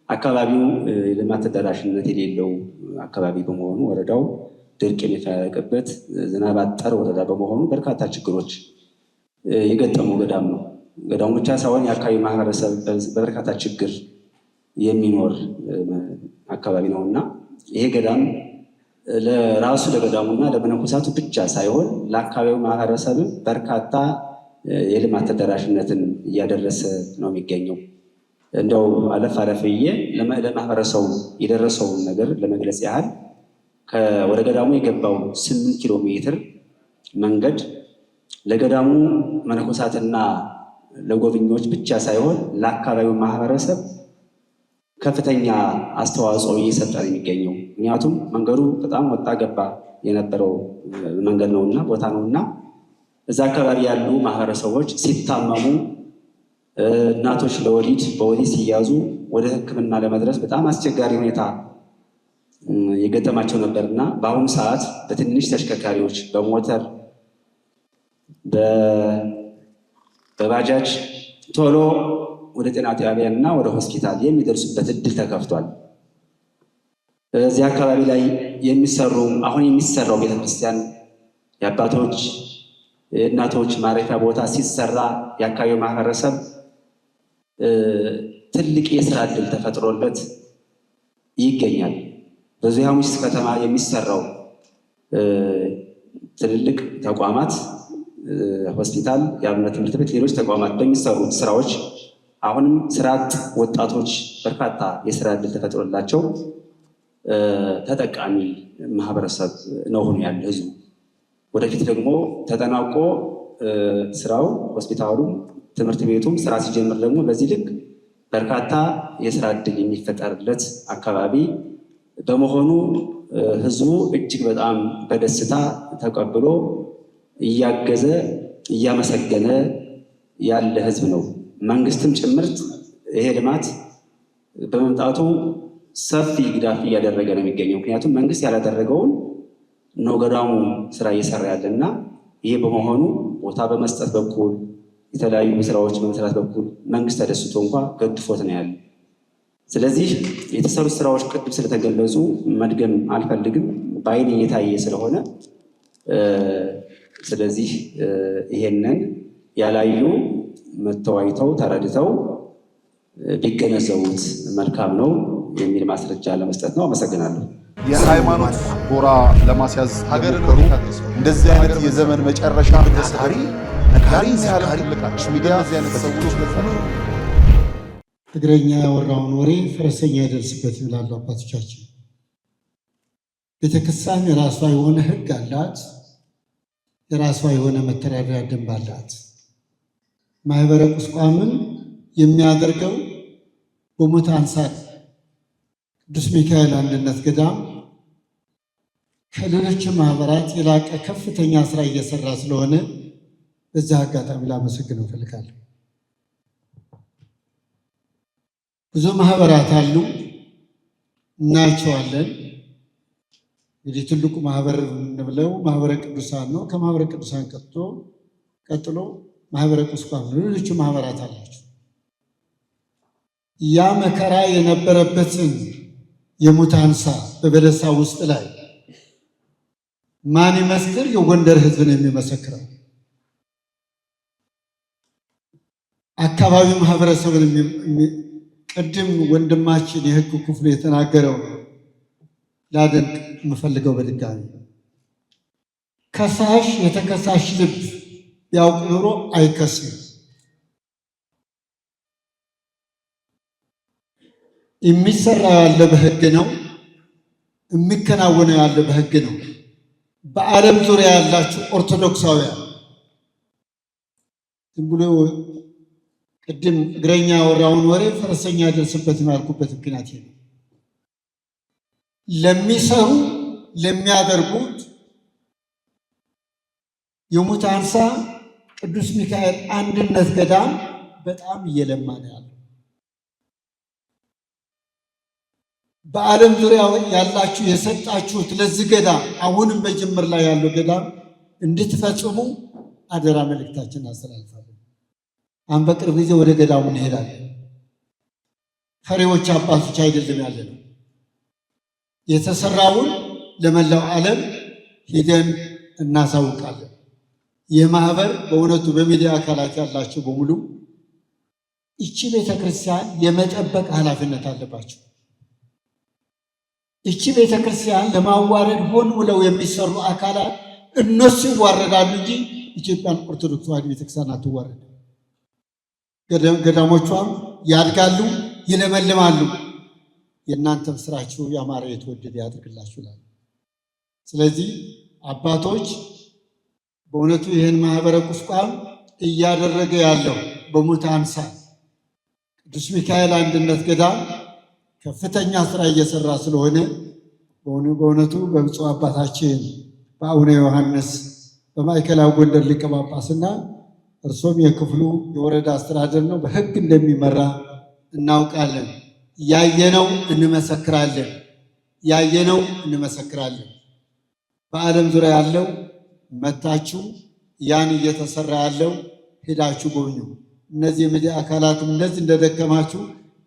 አካባቢው የልማት ተደራሽነት የሌለው አካባቢ በመሆኑ ወረዳው ድርቅ የሚፈራረቅበት ዝናብ አጠር ወረዳ በመሆኑ በርካታ ችግሮች የገጠመው ገዳም ነው። ገዳሙ ብቻ ሳይሆን የአካባቢ ማህበረሰብ በበርካታ ችግር የሚኖር አካባቢ ነውና ይሄ ገዳም ለራሱ ለገዳሙና ለመነኮሳቱ ብቻ ሳይሆን ለአካባቢው ማህበረሰብ በርካታ የልማት ተደራሽነትን እያደረሰ ነው የሚገኘው። እንደው አለፍ አለፍዬ ለማህበረሰቡ የደረሰውን ነገር ለመግለጽ ያህል ወደ ገዳሙ የገባው 8 ኪሎ ሜትር መንገድ ለገዳሙ መነኮሳትና ለጎብኚዎች ብቻ ሳይሆን ለአካባቢው ማህበረሰብ ከፍተኛ አስተዋጽኦ እየሰጠ ነው የሚገኘው። ምክንያቱም መንገዱ በጣም ወጣ ገባ የነበረው መንገድ ነውና ቦታ ነውና እዛ አካባቢ ያሉ ማህበረሰቦች ሲታመሙ፣ እናቶች በወሊድ ሲያዙ ወደ ሕክምና ለመድረስ በጣም አስቸጋሪ ሁኔታ የገጠማቸው ነበርና በአሁኑ ሰዓት በትንሽ ተሽከርካሪዎች በሞተር በባጃጅ ቶሎ ወደ ጤና ጣቢያና ወደ ሆስፒታል የሚደርሱበት እድል ተከፍቷል። እዚህ አካባቢ ላይ አሁን የሚሰራው ቤተክርስቲያን የአባቶች የእናቶች ማረፊያ ቦታ ሲሰራ የአካባቢው ማህበረሰብ ትልቅ የስራ እድል ተፈጥሮለት ይገኛል። በዚህ ሐሙስ ከተማ የሚሰራው ትልልቅ ተቋማት ሆስፒታል፣ የአብነት ትምህርት ቤት፣ ሌሎች ተቋማት በሚሰሩ ስራዎች አሁንም ስራ አጥ ወጣቶች በርካታ የስራ እድል ተፈጥሮላቸው ተጠቃሚ ማህበረሰብ ነው ሆኖ ያለ ህዝቡ። ወደፊት ደግሞ ተጠናቆ ስራው ሆስፒታሉም ትምህርት ቤቱም ስራ ሲጀምር ደግሞ በዚህ ልክ በርካታ የስራ እድል የሚፈጠርለት አካባቢ በመሆኑ ህዝቡ እጅግ በጣም በደስታ ተቀብሎ እያገዘ እያመሰገነ ያለ ህዝብ ነው። መንግስትም ጭምርት ይሄ ልማት በመምጣቱ ሰፊ ድጋፍ እያደረገ ነው የሚገኘው። ምክንያቱም መንግስት ያላደረገውን ነው ገዳሙ ስራ እየሰራ ያለና ይሄ በመሆኑ ቦታ በመስጠት በኩል የተለያዩ ስራዎች በመስራት በኩል መንግስት ተደስቶ እንኳ ገድፎት ነው ያለ። ስለዚህ የተሰሩ ስራዎች ቅድም ስለተገለጹ መድገም አልፈልግም፣ በአይን እየታየ ስለሆነ ስለዚህ ይሄንን ያላዩ መተው አይተው ተረድተው ቢገነዘቡት መልካም ነው የሚል ማስረጃ ለመስጠት ነው። አመሰግናለሁ። የሃይማኖት ጎራ ለማስያዝ ሀገር እንደዚህ አይነት የዘመን መጨረሻ ታሪ ነጋሪ ሲያልቃሽ ሚዲያ እዚህ አይነት ሰዎች ገጻቸው እግረኛ ያወራውን ወሬ ፈረሰኛ ይደርስበት ይላሉ አባቶቻችን። ቤተክርስቲያን የራሷ የሆነ ሕግ አላት። የራሷ የሆነ መተዳደሪያ ደንብ አላት። ማህበረ ቁስቋምን የሚያደርገው በሞት አንሳር ቅዱስ ሚካኤል አንድነት ገዳም ከሌሎች ማህበራት የላቀ ከፍተኛ ስራ እየሰራ ስለሆነ በዚህ አጋጣሚ ላመሰግነው እፈልጋለሁ። ብዙ ማህበራት አሉ፣ እናያቸዋለን። እንግዲህ ትልቁ ማህበር እንብለው ማህበረ ቅዱሳን ነው። ከማህበረ ቅዱሳን ቀጥሎ ማህበረ ቁስቋም ነው። ሌሎች ማህበራት አላቸው። ያ መከራ የነበረበትን የሙት አንሳ በበለሳ ውስጥ ላይ ማን ይመስክር? የጎንደር ህዝብ ነው የሚመሰክረው። አካባቢው ማህበረሰብን ቅድም ወንድማችን የህግ ክፍሉ የተናገረው ላደንቅ የምፈልገው በድጋሚ ከሳሽ የተከሳሽ ልብ ቢያውቅ ኑሮ አይከስም። የሚሰራ ያለ በህግ ነው፣ የሚከናወነው ያለ በህግ ነው። በዓለም ዙሪያ ያላችሁ ኦርቶዶክሳውያን ዝም ብሎ ቅድም እግረኛ ያወራውን ወሬ ፈረሰኛ ያደርስበት ያልኩበት ምክንያት ነው። ለሚሰሩ ለሚያደርጉት የሙት አንሳ ቅዱስ ሚካኤል አንድነት ገዳም በጣም እየለማ ነው ያለው። በዓለም ዙሪያ ያላችሁ የሰጣችሁት ለዚህ ገዳም አሁንም በጅምር ላይ ያለው ገዳም እንድትፈጽሙ አደራ መልእክታችን አስተላልፋለን። አሁን በቅርብ ጊዜ ወደ ገዳሙ እንሄዳለን። ፈሪዎች አባቶች አይደለም ያለነው። የተሰራውን ለመላው ዓለም ሄደን እናሳውቃለን። ይህ ማህበር በእውነቱ በሚዲያ አካላት ያላቸው በሙሉ እቺ ቤተክርስቲያን የመጠበቅ ኃላፊነት አለባቸው። እቺ ቤተክርስቲያን ለማዋረድ ሆን ብለው የሚሰሩ አካላት እነሱ ይዋረዳሉ እንጂ ኢትዮጵያን ኦርቶዶክስ ተዋሕዶ ቤተክርስቲያን አትዋረድ። ገዳሞቿም ያድጋሉ፣ ይለመልማሉ። የእናንተም ስራችሁ ያማረ የተወደደ ያድርግላችሁ። ስለዚህ አባቶች በእውነቱ ይህን ማህበረ ቁስቋም እያደረገ ያለው በሙት አንሳ ቅዱስ ሚካኤል አንድነት ገዳም ከፍተኛ ስራ እየሰራ ስለሆነ በእውነቱ በብፁዕ አባታችን በአቡነ ዮሐንስ በማዕከላዊ ጎንደር ሊቀ ጳጳስና እርሶም የክፍሉ የወረዳ አስተዳደር ነው በሕግ እንደሚመራ እናውቃለን። ያየነው እንመሰክራለን። ያየነው እንመሰክራለን። በዓለም ዙሪያ ያለው መታችሁ ያን እየተሰራ ያለው ሄዳችሁ ጎብኙ። እነዚህ የሚዲያ አካላትም እንደዚህ እንደደከማችሁ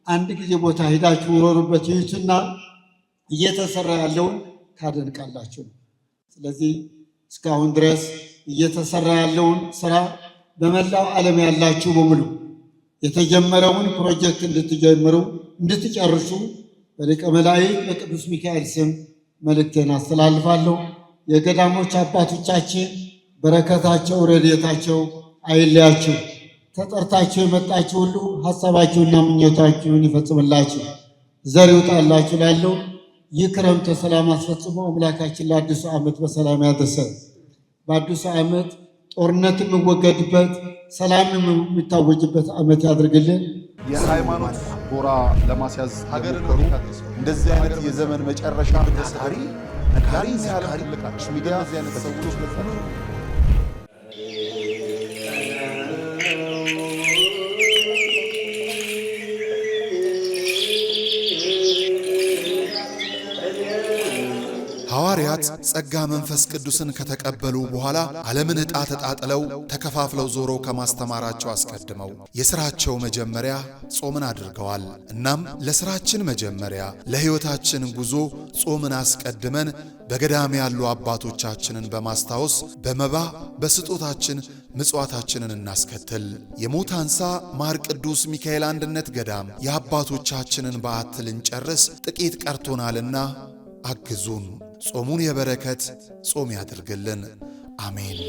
አንድ ጊዜ ቦታ ሄዳችሁ ወሮሩበት ይዩትና እየተሰራ ያለውን ታደንቃላችሁ። ስለዚህ እስካሁን ድረስ እየተሰራ ያለውን ስራ በመላው ዓለም ያላችሁ በሙሉ የተጀመረውን ፕሮጀክት እንድትጀምሩ እንድትጨርሱ በሊቀ መላእክት በቅዱስ ሚካኤል ስም መልእክቴን አስተላልፋለሁ። የገዳሞች አባቶቻችን በረከታቸው ረድኤታቸው አይለያችሁ። ተጠርታችሁ የመጣችሁ ሁሉ ሐሳባችሁና ምኞታችሁን ይፈጽምላችሁ፣ ዘር ይውጣላችሁ። ላለው ይህ ክረምተ ሰላም አስፈጽሞ አምላካችን ለአዲሱ ዓመት በሰላም ያድርሰን። በአዲሱ ዓመት ጦርነት የሚወገድበት ሰላም የሚታወጅበት ዓመት ያድርግልን። የሃይማኖት ጎራ ለማስያዝ ሀገርን እንደዚህ አይነት የዘመን መጨረሻ ታሪ ነጋሪ ሲያልፍ ልቃችሁ ሚዲያ እዚህ አይነት ሰዎች ለታችሁ ሐዋርያት ጸጋ መንፈስ ቅዱስን ከተቀበሉ በኋላ ዓለምን ዕጣ ተጣጥለው ተከፋፍለው ዞረው ከማስተማራቸው አስቀድመው የሥራቸው መጀመሪያ ጾምን አድርገዋል። እናም ለሥራችን መጀመሪያ ለሕይወታችን ጉዞ ጾምን አስቀድመን በገዳም ያሉ አባቶቻችንን በማስታወስ በመባ በስጦታችን ምጽዋታችንን እናስከትል። የሞት አንሳ ማር ቅዱስ ሚካኤል አንድነት ገዳም የአባቶቻችንን በዓት ልንጨርስ ጥቂት ቀርቶናልና አግዙን። ጾሙን የበረከት ጾም ያድርግልን። አሜን።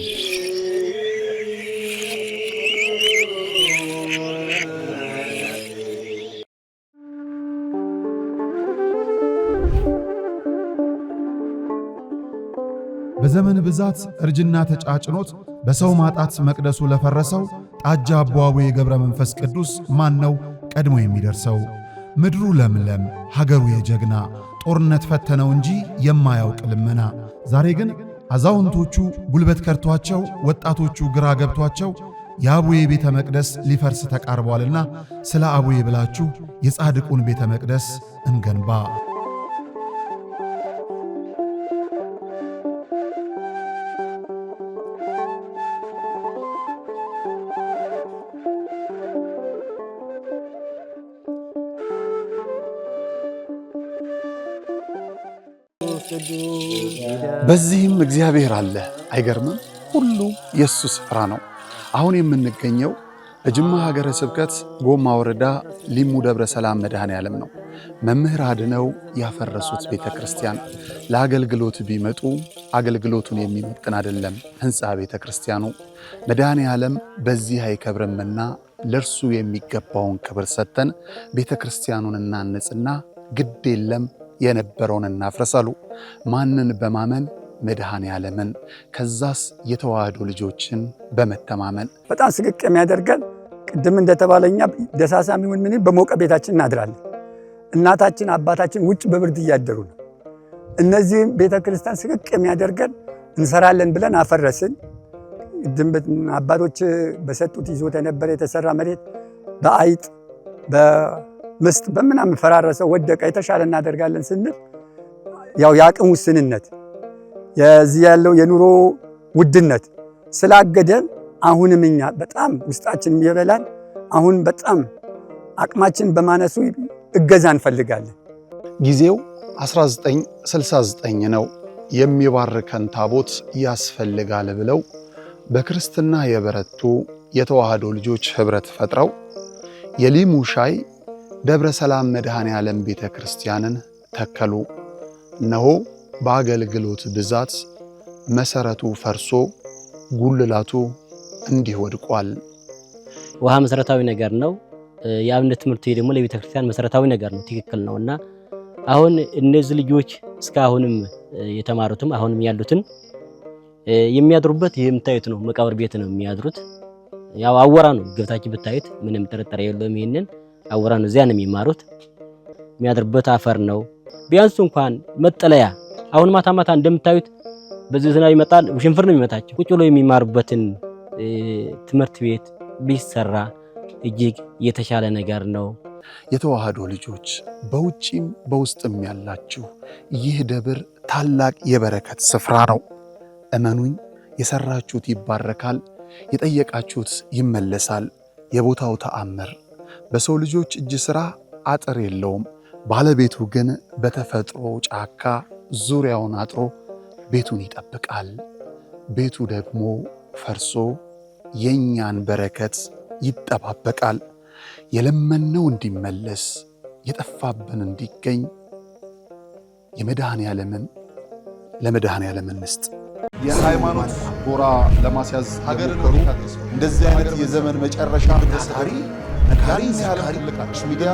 በዘመን ብዛት እርጅና ተጫጭኖት በሰው ማጣት መቅደሱ ለፈረሰው ጣጃ አቧዌ ገብረ መንፈስ ቅዱስ ማን ነው ቀድሞ የሚደርሰው? ምድሩ ለምለም ሀገሩ የጀግና ጦርነት ፈተነው እንጂ የማያውቅ ልመና። ዛሬ ግን አዛውንቶቹ ጉልበት ከርቷቸው ወጣቶቹ ግራ ገብቷቸው የአቡዬ ቤተ መቅደስ ሊፈርስ ተቃርቧልና ስለ አቡዬ ብላችሁ የጻድቁን ቤተ መቅደስ እንገንባ። በዚህም እግዚአብሔር አለ። አይገርምም? ሁሉ የሱ ስፍራ ነው። አሁን የምንገኘው በጅማ ሀገረ ስብከት ጎማ ወረዳ ሊሙ ደብረ ሰላም መድኃኔ ዓለም ነው። መምህር አድነው ያፈረሱት ቤተ ክርስቲያን ለአገልግሎት ቢመጡ አገልግሎቱን የሚመጥን አይደለም ሕንፃ ቤተ ክርስቲያኑ። መድኃኔ ዓለም በዚህ አይከብርምና ለእርሱ የሚገባውን ክብር ሰጥተን ቤተ ክርስቲያኑን እናንጽና ግድ የለም የነበረውን እናፍረሳሉ። ማንን በማመን መድኃኔ ዓለምን፣ ከዛስ የተዋህዶ ልጆችን በመተማመን በጣም ስቅቅ የሚያደርገን ቅድም እንደተባለኛ ደሳሳም ይሁን ምን በሞቀ ቤታችን እናድራለን። እናታችን አባታችን ውጭ በብርድ እያደሩ ነው። እነዚህ ቤተክርስቲያን ስቅቅ የሚያደርገን እንሰራለን ብለን አፈረስን። ቅድም አባቶች በሰጡት ይዞታ የነበረ የተሰራ መሬት በአይጥ በምስጥ በምናምን ፈራረሰው ወደቀ። የተሻለ እናደርጋለን ስንል ያው የአቅም ውስንነት የዚህ ያለው የኑሮ ውድነት ስላገደን አሁንም እኛ በጣም ውስጣችን የሚበላን አሁን በጣም አቅማችን በማነሱ እገዛ እንፈልጋለን። ጊዜው 1969 ነው። የሚባርከን ታቦት ያስፈልጋል ብለው በክርስትና የበረቱ የተዋህዶ ልጆች ህብረት ፈጥረው የሊሙ ሻይ ደብረ ሰላም መድኃኔ ዓለም ቤተ ክርስቲያንን ተከሉ። እነሆ በአገልግሎት ብዛት መሰረቱ ፈርሶ ጉልላቱ እንዲህ ወድቋል። ውሃ መሰረታዊ ነገር ነው። የአብነት ትምህርት ደግሞ ለቤተ ክርስቲያን መሰረታዊ ነገር ነው። ትክክል ነውና አሁን እነዚህ ልጆች እስካሁንም የተማሩትም አሁንም ያሉትን የሚያድሩበት የምታዩት ነው። መቃብር ቤት ነው የሚያድሩት። ያው አወራ ነው ገብታችሁ ብታዩት ምንም ጥርጥር የለውም። ይሄንን አወራ ነው። እዚያ ነው የሚማሩት። የሚያድሩበት አፈር ነው። ቢያንስ እንኳን መጠለያ አሁን ማታ ማታ እንደምታዩት በዚህ ዝናብ ይመጣል፣ ውሽንፍር ነው የሚመታቸው። ቁጭ ብሎ የሚማሩበትን ትምህርት ቤት ቢሰራ እጅግ የተሻለ ነገር ነው። የተዋህዶ ልጆች በውጪም በውስጥም ያላችሁ ይህ ደብር ታላቅ የበረከት ስፍራ ነው። እመኑኝ፣ የሰራችሁት ይባረካል፣ የጠየቃችሁት ይመለሳል። የቦታው ተአምር በሰው ልጆች እጅ ሥራ አጥር የለውም። ባለቤቱ ግን በተፈጥሮ ጫካ ዙሪያውን አጥሮ ቤቱን ይጠብቃል። ቤቱ ደግሞ ፈርሶ የኛን በረከት ይጠባበቃል። የለመነው እንዲመለስ የጠፋብን እንዲገኝ ለመድኃኔ ዓለም እንስጥ። የሃይማኖት ጎራ ለማስያዝ ሀገርን እንደዚህ አይነት የዘመን መጨረሻ ነካሪ ሚዲያ